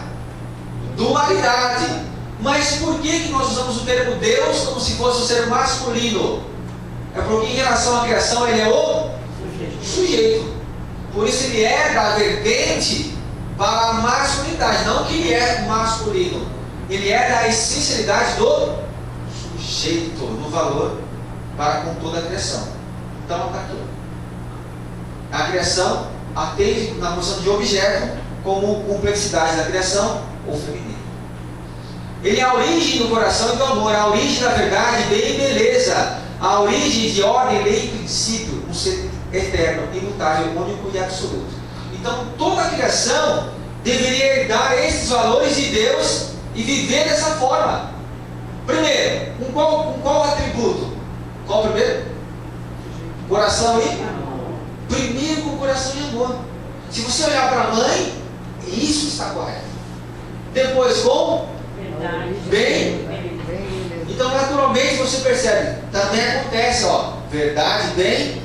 dualidade. Mas por que nós usamos o termo Deus como se fosse o ser masculino? É porque em relação à criação ele é o sujeito. Por isso ele é da vertente para a masculinidade. Não que ele é masculino. Ele é da essencialidade do sujeito, no valor para com toda a criação. Então está aqui. A criação atende na noção de objeto como complexidade da criação ou feminino. Ele é a origem do coração e do amor, a origem da verdade, bem e beleza, a origem de ordem, lei e princípio, um ser eterno, imutável, único e absoluto. Então toda a criação deveria herdar esses valores de Deus e viver dessa forma. Primeiro, com qual atributo? Qual primeiro? Coração e? Primeiro com coração e amor. Se você olhar para a mãe, isso está correto. Depois com? Bem. Então naturalmente você percebe, também acontece, verdade, bem.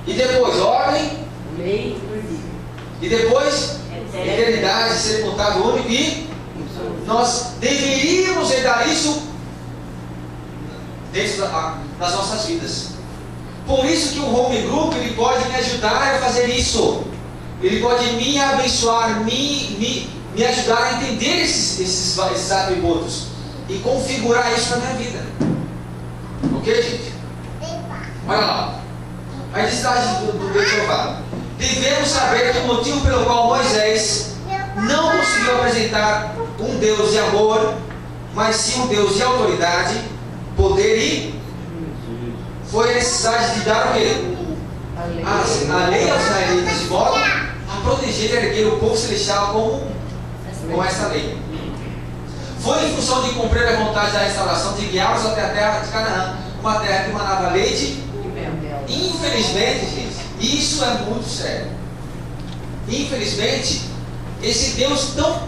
E depois ordem. E depois eternidade, ser contado único e nós deveríamos herdar isso dentro das nossas vidas. Por isso que o home group ele pode me ajudar a fazer isso. Ele pode me abençoar, me ajudar a entender esses atributos e configurar isso na minha vida. Ok, gente? Olha lá. A identidade do Deus Jeová. Devemos saber que o motivo pelo qual Moisés não conseguiu apresentar um Deus de amor, mas sim um Deus de autoridade, poder e foi a necessidade de dar o quê? a lei aos israelitas de volta, a proteger e erguer o povo celestial com esta lei. Foi em função de cumprir a vontade da restauração, de guiá-los até a terra de Canaã, uma terra que manava leite. Infelizmente, gente, isso é muito sério. Infelizmente, esse Deus tão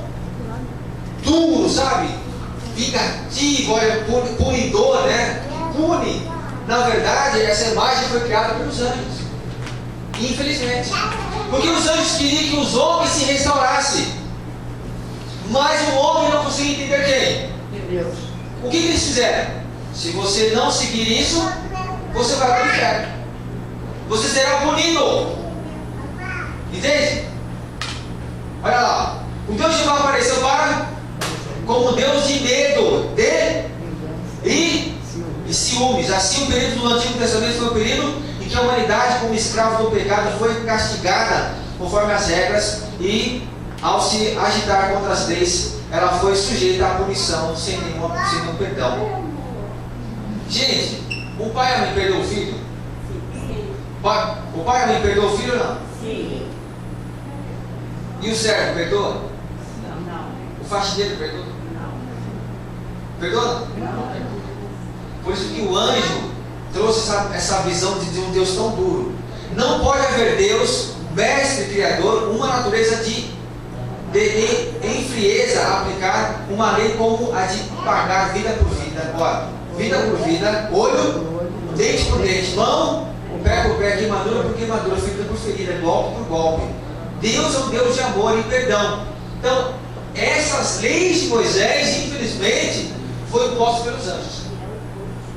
duro, sabe? Vingativo, olha, punidor, né? Pune. Na verdade, essa imagem foi criada pelos anjos. Infelizmente. Porque os anjos queriam que os homens se restaurassem. Mas o homem não conseguia entender quem? Deus. O que eles fizeram? Se você não seguir isso, você vai para o inferno. Você será punido. Entende? Olha lá. O Deus de Jeová apareceu para como Deus de medo e ciúmes. Assim, o período do Antigo Testamento foi o período em que a humanidade, como escravo do pecado, foi castigada conforme as regras e, ao se agitar contra as leis, ela foi sujeita à punição sem nenhum perdão. Gente, o pai e a mãe perdoam o filho? O pai e a mãe perdoam o filho ou não? Sim. E o servo perdoa? Não. O faxineiro perdoa? Não. Perdoa? Não. Por isso que o anjo trouxe essa visão de um Deus tão duro. Não pode haver Deus, mestre criador, uma natureza de frieza a aplicar uma lei como a de pagar vida por vida, vida por vida, olho, dente por dente, mão, pé por pé, queimadura por queimadura, ferida por ferida, golpe por golpe. Deus é um Deus de amor e perdão. Então, essas leis de Moisés, infelizmente, foi imposto pelos anjos.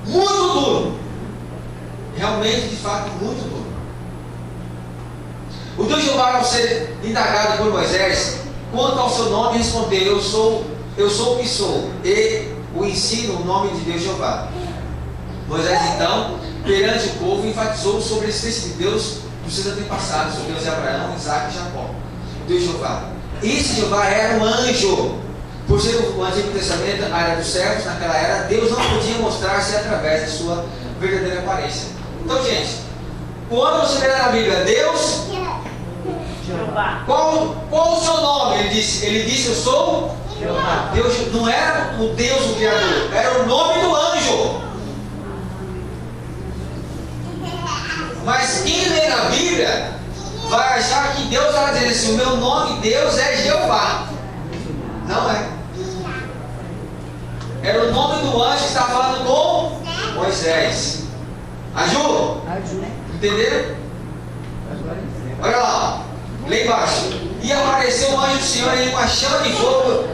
Muito duro. Realmente, de fato, muito duro. O Deus de Jeová, ao ser indagado por Moisés, quanto ao seu nome, respondeu: eu sou o que sou, e o ensino o nome de Deus Jeová. Moisés, então, perante o povo, enfatizou sobre a existência de Deus dos seus antepassados, o Deus de Abraão, Isaac e Jacó. Deus Jeová. Esse Jeová era um anjo. Por ser o Antigo Testamento, a era dos servos, naquela era, Deus não podia mostrar-se através de sua verdadeira aparência. Então, gente, quando você lê na Bíblia Deus, Jeová. qual o seu nome? Ele disse eu sou Jeová. Deus. Não era o Deus o Criador, era o nome do anjo. Mas quem lê na Bíblia vai achar que Deus está dizendo assim: o meu nome, Deus, é Jeová. Não é. Era o nome do anjo que está falando com Moisés. Aju? Entenderam? Olha lá, lá embaixo. E apareceu o anjo do Senhor em uma chama de fogo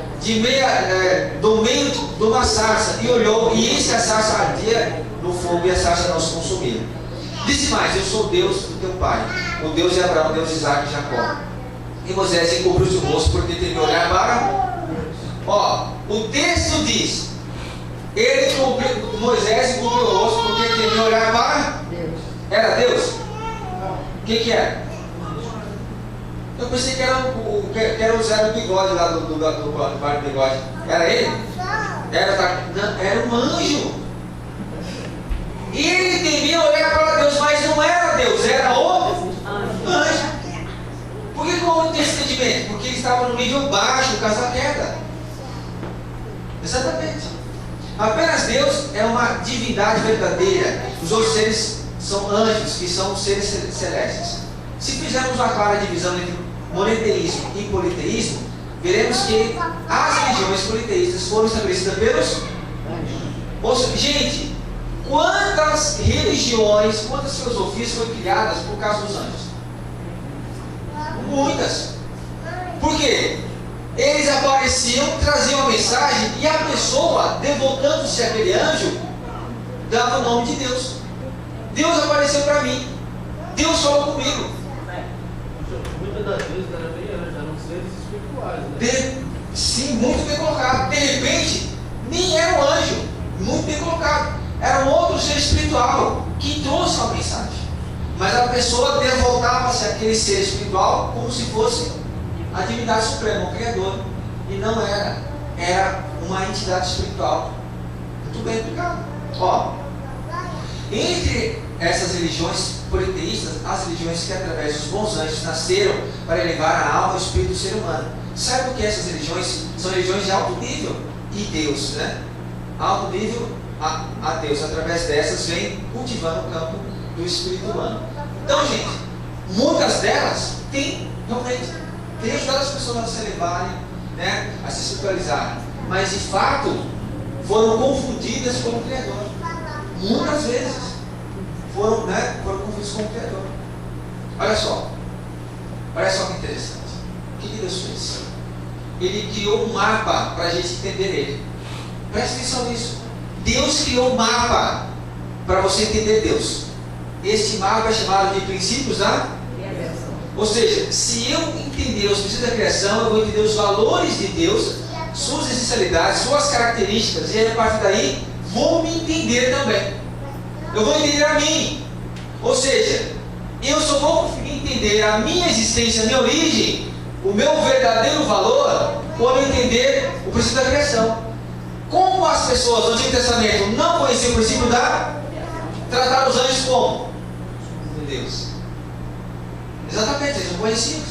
do meio de uma sarça. E olhou, e eis que a sarça ardia no fogo, e a sarça não se consumia. Disse mais: eu sou Deus do teu pai, o Deus de Abraão, Deus de Isaac e Jacó. E Moisés encobriu-se o rosto, porque teve olhar para... o texto diz: Moisés encobriu o rosto, porque teve olhar para... Deus. Era Deus? O que era? Eu pensei que era o Zé do Bigode lá do bar do Bigode. Era ele? Era um anjo. E ele temia olhar para Deus, mas não era Deus, era o anjo. Por que houve esse entendimento? Porque ele estava no nível baixo, por causa da queda. Exatamente. Apenas Deus é uma divindade verdadeira. Os outros seres são anjos, que são seres celestes. Se fizermos uma clara divisão entre monoteísmo e politeísmo, veremos que as religiões politeístas foram estabelecidas pelos anjos. Gente, quantas religiões, quantas filosofias foram criadas por causa dos anjos? Muitas. Por quê? Eles apareciam, traziam a mensagem, e a pessoa, devotando-se àquele anjo, dava o nome de Deus. Deus apareceu para mim. Deus falou comigo. Muitas das vezes eram seres espirituais, né? Sim, muito bem colocado. De repente, nem era um anjo. Muito bem colocado. Era um outro ser espiritual que trouxe uma mensagem. Mas a pessoa devotava-se àquele ser espiritual como se fosse a divindade suprema, o Criador. E não era. Era uma entidade espiritual. Muito bem explicado. Entre essas religiões politeístas, as religiões que através dos bons anjos nasceram para elevar a alma e o espírito do ser humano. Sabe por que essas religiões são religiões de alto nível? E Deus, né? Alto nível a Deus, através dessas, vem cultivando o campo do espírito humano. Então, gente, muitas delas têm ajudado as pessoas a se elevarem, né? A se espiritualizarem, mas de fato foram confundidas com o Criador. Muitas vezes foram confundidos com o Criador. Olha só que interessante. O que Deus fez? Ele criou um mapa para a gente entender Ele. Presta atenção nisso. Deus criou um mapa para você entender Deus. Este mapa é chamado de princípios da criação. Ou seja, se eu entender os princípios da criação, eu vou entender os valores de Deus, suas essencialidades, suas características, e aí, a partir daí vou me entender também. Eu vou entender a mim. Ou seja, eu só vou conseguir entender a minha existência, a minha origem, o meu verdadeiro valor, quando eu entender o princípio da criação. Como as pessoas do Antigo Testamento não conheciam o princípio da tratar os anjos como? Deus. Exatamente, eles não conheciam.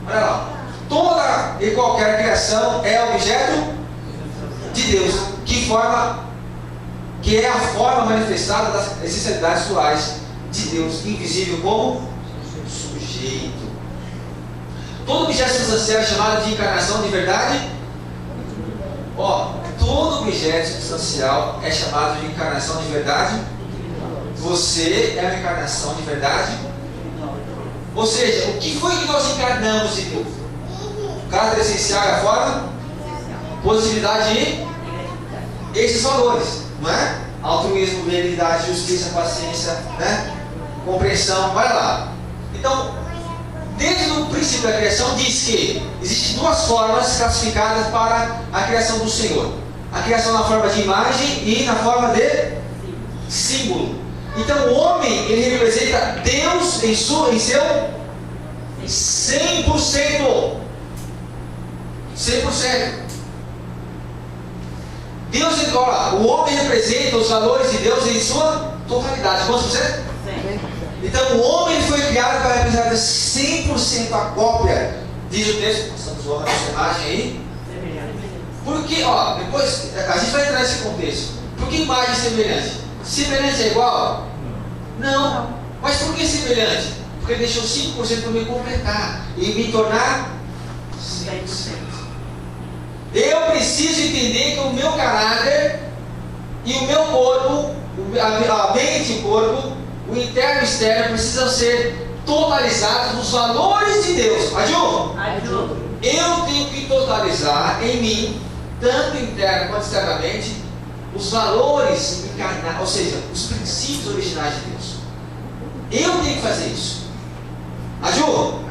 Olha lá. Toda e qualquer criação é objeto de Deus, que é a forma manifestada das essencialidades duais de Deus, invisível como sujeito. Todo objeto substancial é chamado de encarnação de verdade. Todo objeto substancial é chamado de encarnação de verdade. Você é uma encarnação de verdade. Ou seja, o que foi que nós encarnamos de Deus? O caráter essencial é a forma, positividade e esses valores, não é? Altruísmo, benignidade, justiça, paciência, né? Compreensão, vai lá. Então, dentro do princípio da criação diz que existem duas formas classificadas para a criação do Senhor. A criação na forma de imagem e na forma de símbolo. Então o homem, ele representa Deus em seu 100%. 100%. Deus, o homem representa os valores de Deus em sua totalidade. Quantos por cento? Então o homem foi criado para representar 100% a cópia, diz o texto, passamos a nossa imagem aí. Porque, depois a gente vai entrar nesse contexto. Por que imagem semelhante? Semelhante é igual? Não. Mas por que semelhante? Porque ele deixou 5% para me completar e me tornar 100%. Eu preciso entender que o meu caráter e o meu corpo, a mente e o corpo, o interno e o externo, precisam ser totalizados nos valores de Deus. Aju? Eu tenho que totalizar em mim, tanto interno quanto externamente, os valores encarnados, ou seja, os princípios originais de Deus. Eu tenho que fazer isso. Aju?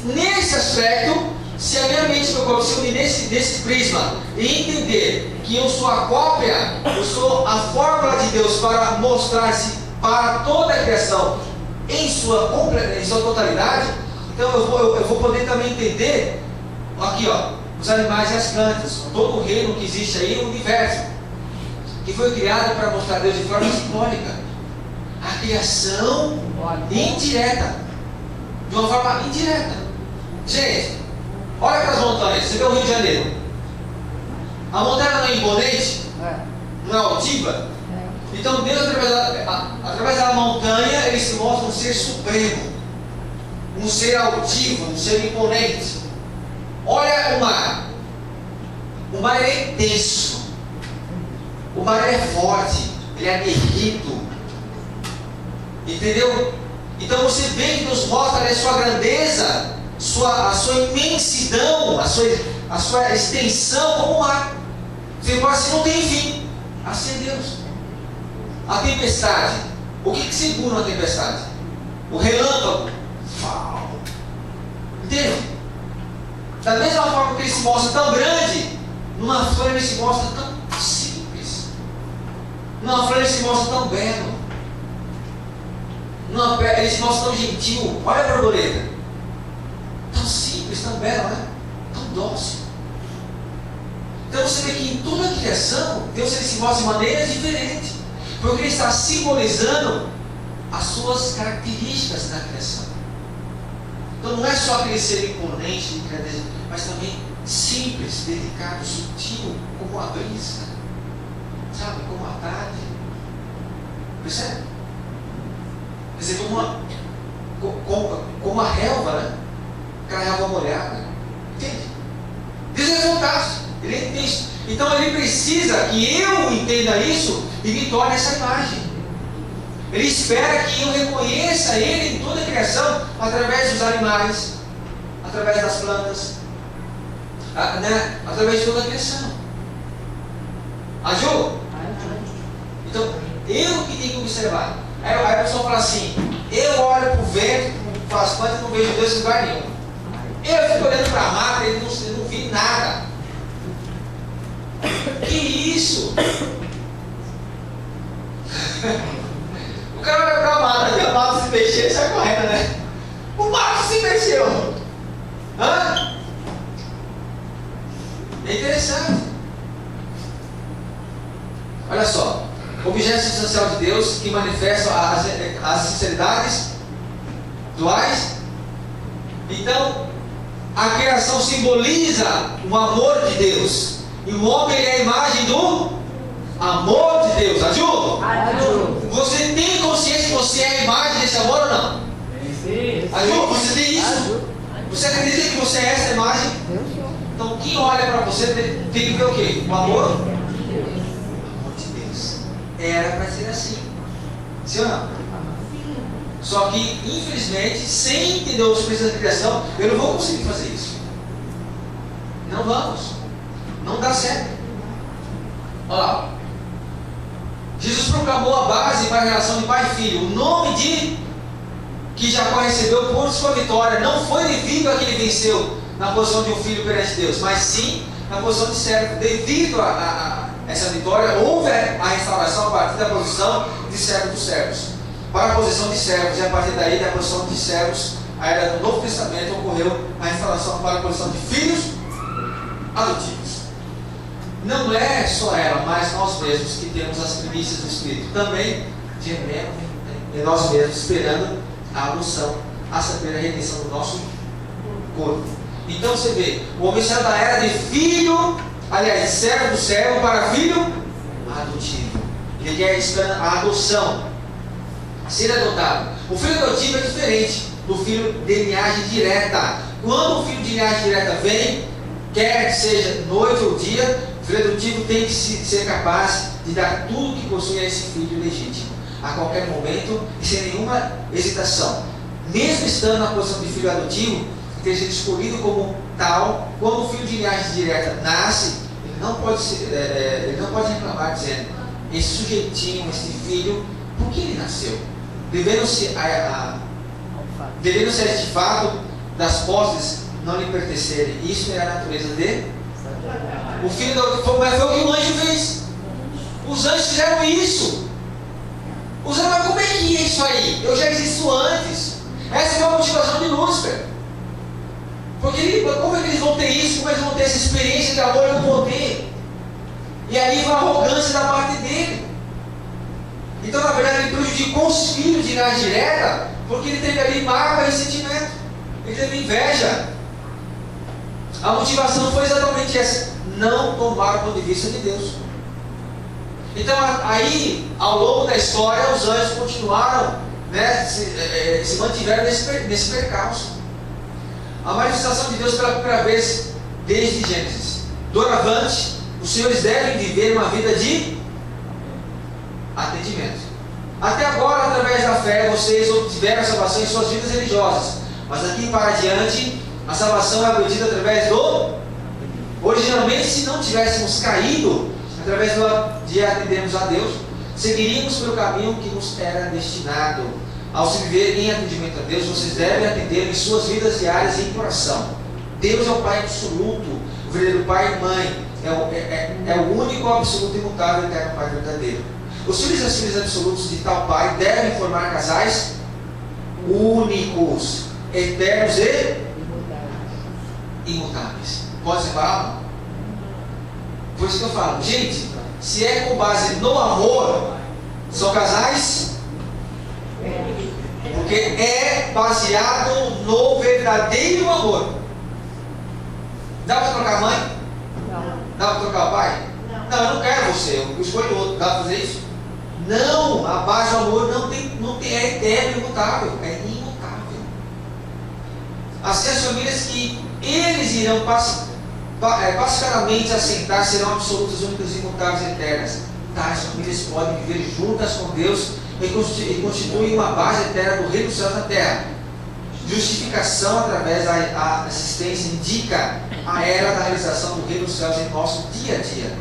Nesse aspecto, se a minha mente e meu corpo se unir nesse prisma e entender que eu sou a cópia, eu sou a fórmula de Deus para mostrar-se para toda a criação em sua totalidade, então eu vou poder também entender aqui, os animais e as plantas, todo o reino que existe aí no universo, que foi criado para mostrar Deus de forma simbólica. A criação indireta, de uma forma indireta. Gente, olha para as montanhas. Você vê o Rio de Janeiro. A montanha não é imponente? Não é altiva? Então Deus, através da montanha, ele se mostra um ser supremo, um ser altivo, um ser imponente. Olha o mar. O mar é intenso. O mar é forte. Ele é aguerrido. Entendeu? Então você vê que Deus mostra a sua grandeza, a sua imensidão, a sua extensão como o mar. Você fala assim, não tem fim. Assim é Deus. A tempestade. O que segura uma tempestade? O relâmpago. Entendeu? Da mesma forma que ele se mostra tão grande, numa flor ele se mostra tão simples. Numa flor ele se mostra tão belo. Ele se mostra tão gentil. Olha a borboleta. Tão simples, tão bela, né? Tão dócil. Então você vê que em toda a criação, Deus ele se mostra de maneiras diferentes. Porque ele está simbolizando as suas características na criação. Então não é só aquele ser imponente, mas também simples, delicado, sutil, como a brisa, sabe, como a tarde. Percebe? Quer dizer, como a relva, né? Aquela relva molhada. Entende? Deus é fantástico. Ele entende isso. Então ele precisa que eu entenda isso e me torne essa imagem. Ele espera que eu reconheça Ele em toda a criação, através dos animais, através das plantas, né? Através de toda a criação. Ajuda? Então, eu que tenho que observar. Aí a pessoa fala assim, eu olho para o vento, faço quanto e não vejo Deus em lugar nenhum. Eu fico olhando para a mata e não vi nada. Que isso? O cara vai para a mata, e a mata se mexer, ele sai correndo, né? O mato se mexeu. Hã? É interessante. Olha só. Objeto substancial de Deus que manifestam as sinceridades duais. Então, a criação simboliza o amor de Deus. E o homem é a imagem do amor de Deus. Aju? Você tem consciência que você é a imagem desse amor ou não? Sim. Aju, você tem isso? Você acredita que você é essa imagem? Então, quem olha para você tem que ver o quê? O amor? O amor de Deus. Era para ser assim. Sim ou não? Só que, infelizmente, sem entender os princípios da criação, eu não vou conseguir fazer isso. Não vamos. Não dá certo. Olha lá. Jesus proclamou a base para a relação de pai e filho. O nome de que Jacó recebeu por sua vitória não foi devido a que ele venceu na posição de um filho perante Deus, mas sim na posição de servo. Devido a essa vitória, houve a restauração a partir da posição de servo dos servos para a posição de servos, e a partir daí da posição de servos, a era do Novo Testamento, ocorreu a restauração para a posição de filhos adotivos. Não é só ela, mas nós mesmos que temos as primícias do Espírito. Também gememos em nós mesmos, esperando a adoção, a saber a redenção do nosso corpo. Então você vê, o homem saiu da era de filho, aliás, servo do servo para filho adotivo. Ele quer esperar a adoção, ser adotado. O filho adotivo é diferente do filho de linhagem direta. Quando o filho de linhagem direta vem, quer que seja noite ou dia, o filho adotivo tem que ser capaz de dar tudo que possui a esse filho legítimo, a qualquer momento e sem nenhuma hesitação. Mesmo estando na posição de filho adotivo, ter sido escolhido como tal, quando o filho de linhagem direta nasce, ele não pode reclamar dizendo, esse sujeitinho, esse filho, por que ele nasceu? Devendo ser de fato das posses não lhe pertencerem. Isso é a natureza de o filho foi o que o anjo fez. Os anjos fizeram isso. Os anjos, mas como é que é isso aí? Eu já existo antes. Essa foi a motivação de Lúcifer. Porque como é que eles vão ter isso? Como eles vão ter essa experiência de amor? Eu não vou ter. E aí vai a arrogância da parte dele. Então, na verdade, ele prejudicou os filhos de linhagem direta, porque ele teve ali mágoa e ressentimento. Ele teve inveja. A motivação foi exatamente essa: não tomar o ponto de vista de Deus. Então, aí, ao longo da história, os anjos continuaram, né, se mantiveram nesse percalço. A manifestação de Deus pela primeira vez desde Gênesis. Doravante, os senhores devem viver uma vida de atendimento. Até agora, através da fé, vocês obtiveram a salvação em suas vidas religiosas. Mas daqui para diante, a salvação é obtida através do... Originalmente, se não tivéssemos caído, através de atendermos a Deus, seguiríamos pelo caminho que nos era destinado. Ao se viver em atendimento a Deus, vocês devem atender em suas vidas diárias em coração. Deus é o Pai absoluto, o verdadeiro Pai e Mãe. É o único, absoluto, imutável e eterno Pai verdadeiro. Os filhos e as filhas absolutos de tal Pai devem formar casais únicos, eternos e imutáveis. Pode separar? Por isso que eu falo, gente, se é com base no amor, São casais porque é baseado no verdadeiro amor. Dá para trocar a mãe? Não. Dá para trocar o pai? Não, eu não quero você, eu escolho outro. Dá para fazer isso? Não, a base do amor é eterno, imutável. É imutável. Assim, as famílias que eles irão pacificamente assentar serão absolutas, únicas, imutáveis e eternas. Tais famílias podem viver juntas com Deus e constituem uma base eterna do reino dos céus na terra. Justificação através da assistência indica a era da realização do reino dos céus em nosso dia a dia.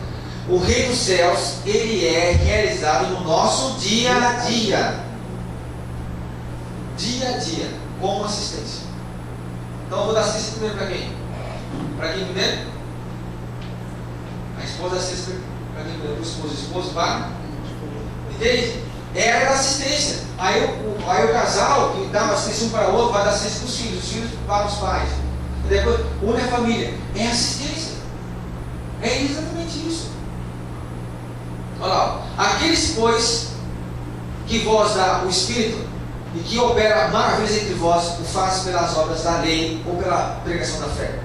O reino dos céus, ele é realizado no nosso dia a dia. Dia a dia, com assistência. Então eu vou dar assistência primeiro para quem? Para quem primeiro? A esposa assiste para quem primeiro? Para o esposo vai? Entende? Era da assistência. Aí o casal que dava assistência um para o outro vai dar assistência para os filhos para os pais. E depois une a família. É assistência. É exatamente isso. Olha lá. Aqueles, pois, que vós dá o Espírito e que opera maravilhas entre vós, o faz pelas obras da lei ou pela pregação da fé.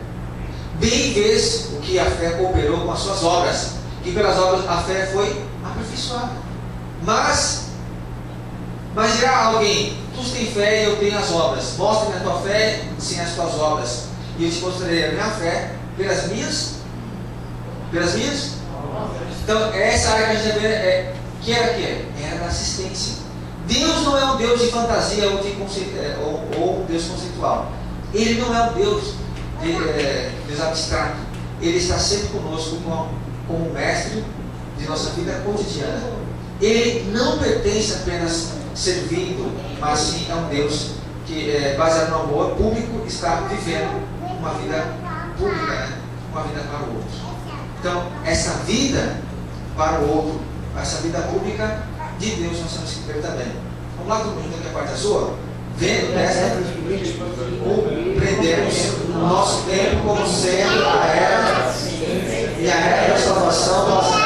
Bem vês o que a fé cooperou com as suas obras, que pelas obras a fé foi aperfeiçoada. Mas dirá alguém: tu tens fé e eu tenho as obras. Mostra-me a tua fé sem as tuas obras, e eu te mostrarei a minha fé pelas minhas. Então, essa área que a gente vai ver que era da assistência. Deus não é um Deus de fantasia ou um Deus conceitual. Ele não é um Deus Deus abstrato. Ele está sempre conosco como mestre de nossa vida cotidiana. Ele não pertence apenas servindo, mas sim é um Deus que, baseado no amor público, está vivendo uma vida pública, né? Uma vida para o outro. Então, essa vida para o outro, essa vida pública de Deus, nós temos que ter também. Vamos lá, todo mundo aqui a parte azul? Vendo dessa, compreendemos o nosso tempo como sendo a era e a era da salvação nossa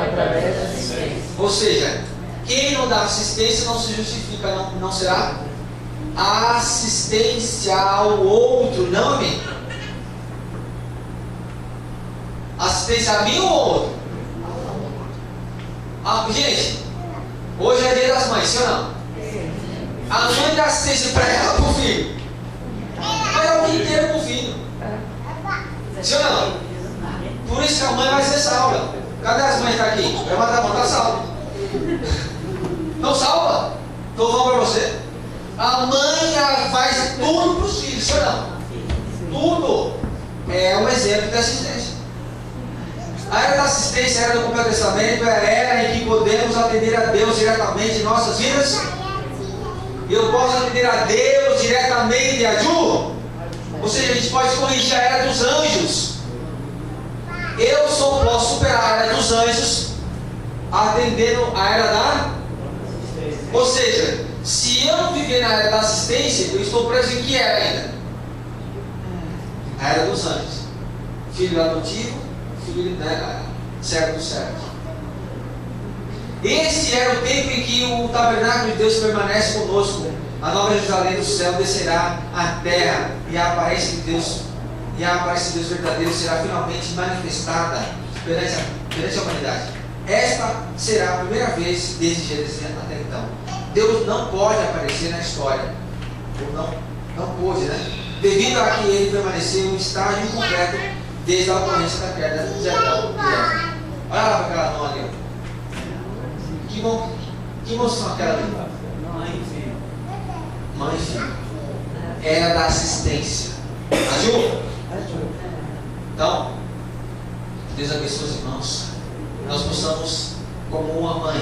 através da assistência. Ou seja, quem não dá assistência não se justifica, não será assistência ao outro, não a mim. Assistência a mim ou ao outro? Gente, hoje é dia das mães, sim ou não? A mãe dá assistência para ela ou para o filho? Mas é o dia inteiro para o filho. Sim ou não? Por isso que a mãe vai ser salva. Cadê as mães que estão aqui? Levanta a mão, está salva. Não salva? Estou falando para você. A mãe faz tudo para os filhos, sim ou não? Tudo. É um exemplo de assistência. A era da assistência, a era do Completo Testamento, é a era em que podemos atender a Deus diretamente em nossas vidas. Eu posso atender a Deus diretamente, a Ju. Ou seja, a gente pode corrigir a era dos anjos. Eu só posso superar a era dos anjos atendendo a era da... Ou seja, se eu não viver na era da assistência, eu estou preso em que era ainda? A era dos anjos. Filho adotivo, filho, servo do servo. Esse era o tempo em que o tabernáculo de Deus permanece conosco. A nova Jerusalém do céu descerá à terra e a aparência de Deus verdadeiro será finalmente manifestada perante a humanidade. Esta será a primeira vez desde Gênesis até então. Deus não pode aparecer na história, ou não pôde, né? Devido a que ele permaneceu em estágio incompleto desde a ocorrência da queda de Adão e Eva. Olha lá para aquela mão ali. Que mãos são aquelas ali? Mãe e filho. Era da assistência. Ajuda? Então, Deus abençoe os irmãos. Nós possamos, como uma mãe,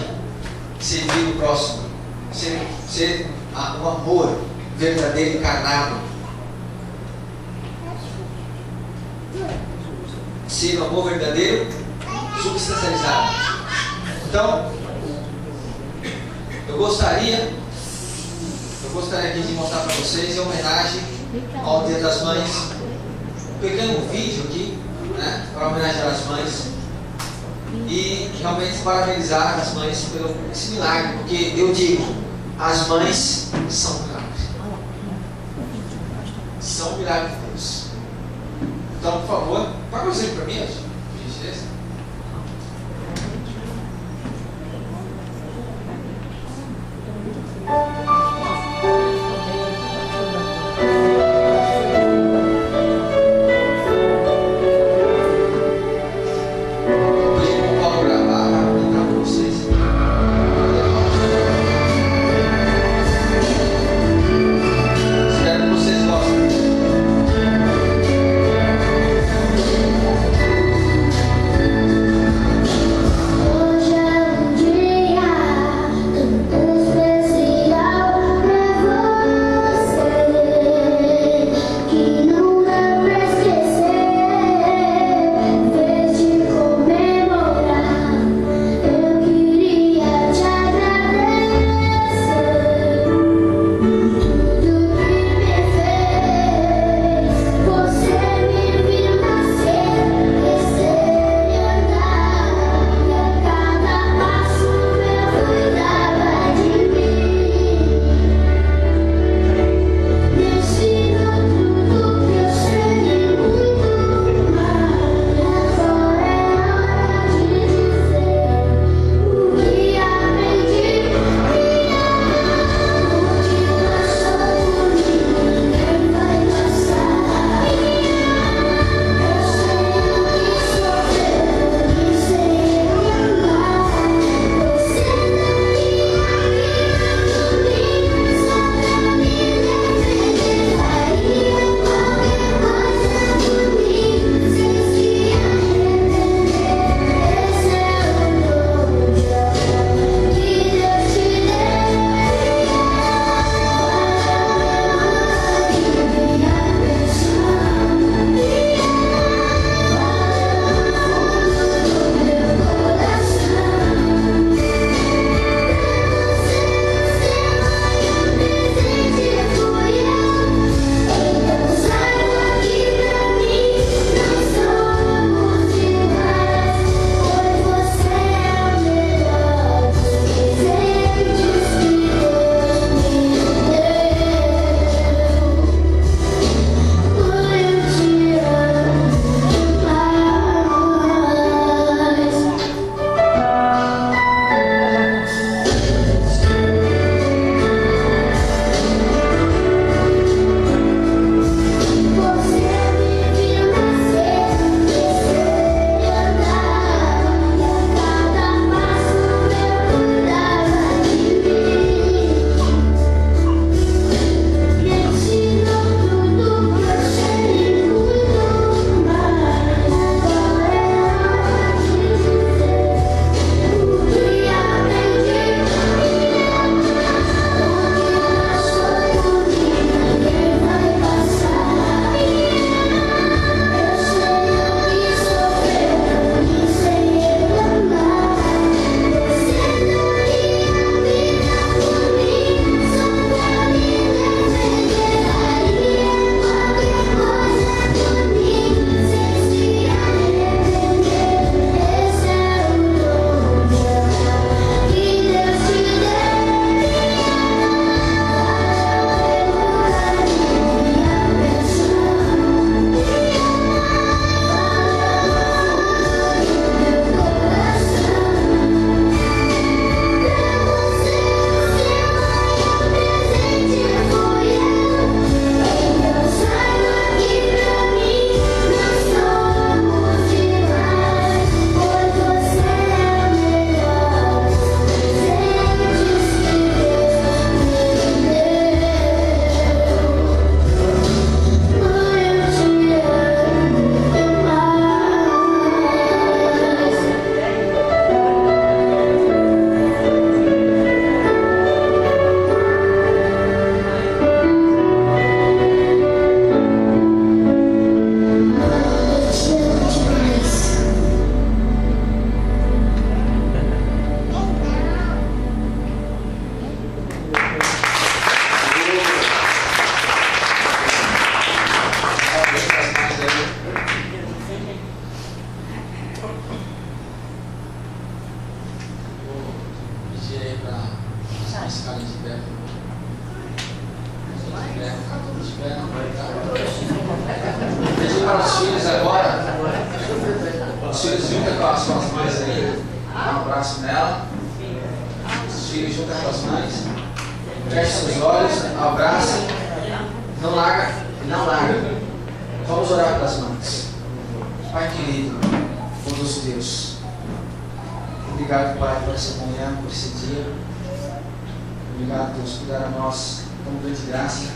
servir o próximo, ser um amor verdadeiro encarnado, ser um amor verdadeiro substancializado. Então, eu gostaria aqui de mostrar para vocês, em homenagem ao Dia das Mães, um pequeno vídeo aqui, né, para homenagear as mães. e realmente parabenizar as mães pelo esse milagre, porque eu digo, as mães são milagres. São milagres de Deus. Então, por favor, paga o exemplo para mim, por gentileza. mães ficarem de pé. De pé, não vai estar. Pedir para os filhos agora. Os filhos juntam com as mães aí. Dá um abraço nela. Os filhos juntam com as mães. Feche seus olhos, abracem. Não larga, não larga. Vamos orar pelas mães. Pai querido, bondoso Deus, obrigado, Pai, por essa manhã, por esse dia. Obrigado, Deus, por dar a nós tão grande graça.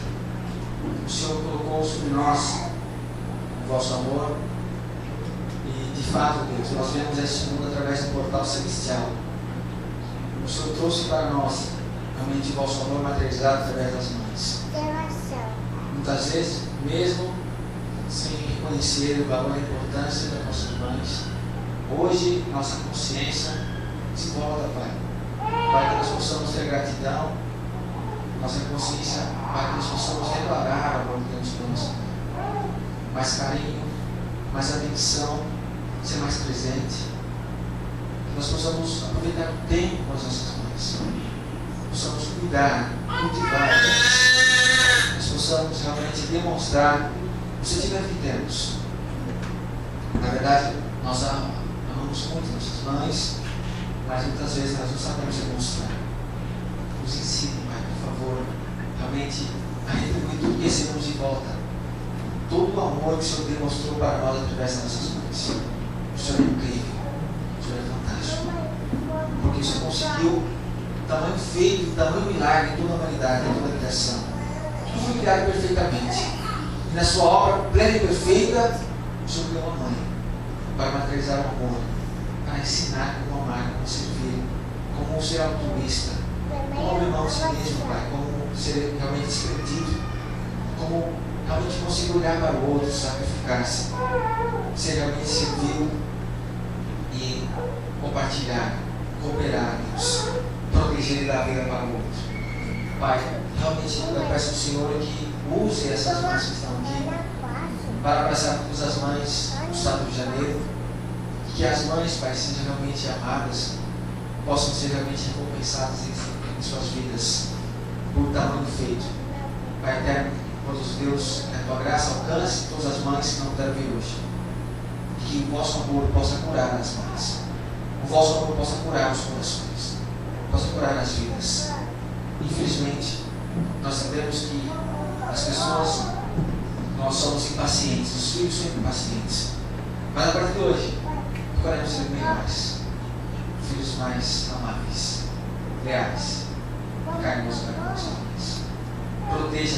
O Senhor colocou sobre nós o vosso amor. E, de fato, Deus, nós vemos esse mundo através do portal celestial. O Senhor trouxe para nós realmente o vosso amor materializado através das mães. Muitas vezes, mesmo sem reconhecer o valor e a importância das nossas mães, hoje nossa consciência se volta, Pai. Para que nós possamos ter gratidão, nossa consciência, para que nós possamos declarar o amor que temos por nós. Mais carinho, mais atenção, ser mais presente. Que nós possamos aproveitar o tempo com as nossas mães. Possamos cuidar, cultivar, nós possamos realmente demonstrar o sentimento que temos. Na verdade, nós amamos muito nossas mães, mas muitas vezes nós não sabemos demonstrar. Nos ensine, Pai, por favor, realmente a retribuir tudo que recebemos de volta. Todo o amor que o Senhor demonstrou para nós através das nossas mães. O Senhor é incrível, o Senhor é fantástico. Porque o Senhor conseguiu tamanho feito, tamanho milagre em toda a humanidade, em toda a criação. Tudo foi criado perfeitamente. E na sua obra plena e perfeita, o Senhor criou uma mãe para materializar o amor, para ensinar como amar, como servir, como ser altruísta, como abrir mão de si mesmo, Pai, como ser realmente desprendido, como realmente conseguir olhar para o outro, sacrificar-se, ser realmente servil e compartilhar, cooperar, Deus, proteger e dar vida para o outro. Pai, realmente eu peço ao Senhor que use essas mães que estão aqui para abraçar todas as mães do Estado do Rio de Janeiro, que as mães, Pai, sejam realmente amadas, possam ser realmente recompensadas em suas vidas por tamanho feito. Pai eterno, todos Deus, que a tua graça alcance todas as mães que não puderam vir hoje, que o vosso amor possa curar as mães, o vosso amor possa curar os corações, possa curar as vidas. Infelizmente, nós sabemos que as pessoas, nós somos impacientes, os filhos são impacientes, mas a partir de hoje procuraremos ser melhores, filhos mais amáveis, leais e carinhosos para nós. Proteja,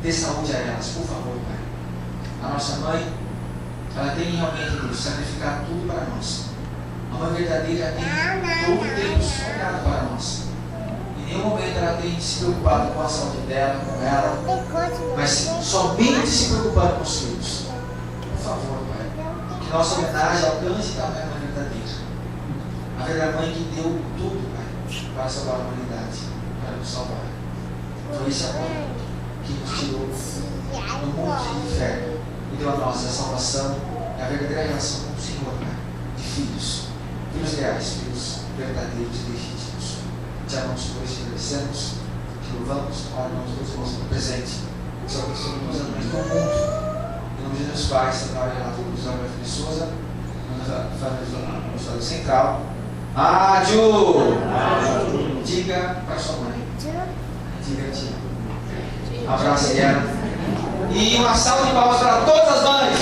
dê saúde a elas, por favor, Pai. A nossa mãe, ela tem realmente, Deus, sacrificado tudo para nós. A mãe verdadeira tem todo o tempo sonhado para nós. Em nenhum momento ela tem se preocupado com a saúde dela, com ela, mas somente se preocupando com os filhos. Por favor, Pai, que nossa homenagem alcance a mãe verdadeira. A verdadeira mãe que deu tudo, Pai, para salvar a humanidade, para nos salvar. Foi esse amor que nos tirou do mundo de inferno e deu a nós a salvação e a verdadeira relação com o Senhor, Pai, de filhos reais, filhos verdadeiros e legítimos. Te amamos por isso, te agradecemos, te louvamos, oramos todos os nossos presentes. Só que sobre todas as mães do mundo. Em nome de Jesus Pai, Senhor, Renato Cruz, Alberto Feliz Souza, no Estado Central. Ádio! Diga para sua mãe. Diga, tia. Abraço ela. E uma salva de palmas para todas as mães.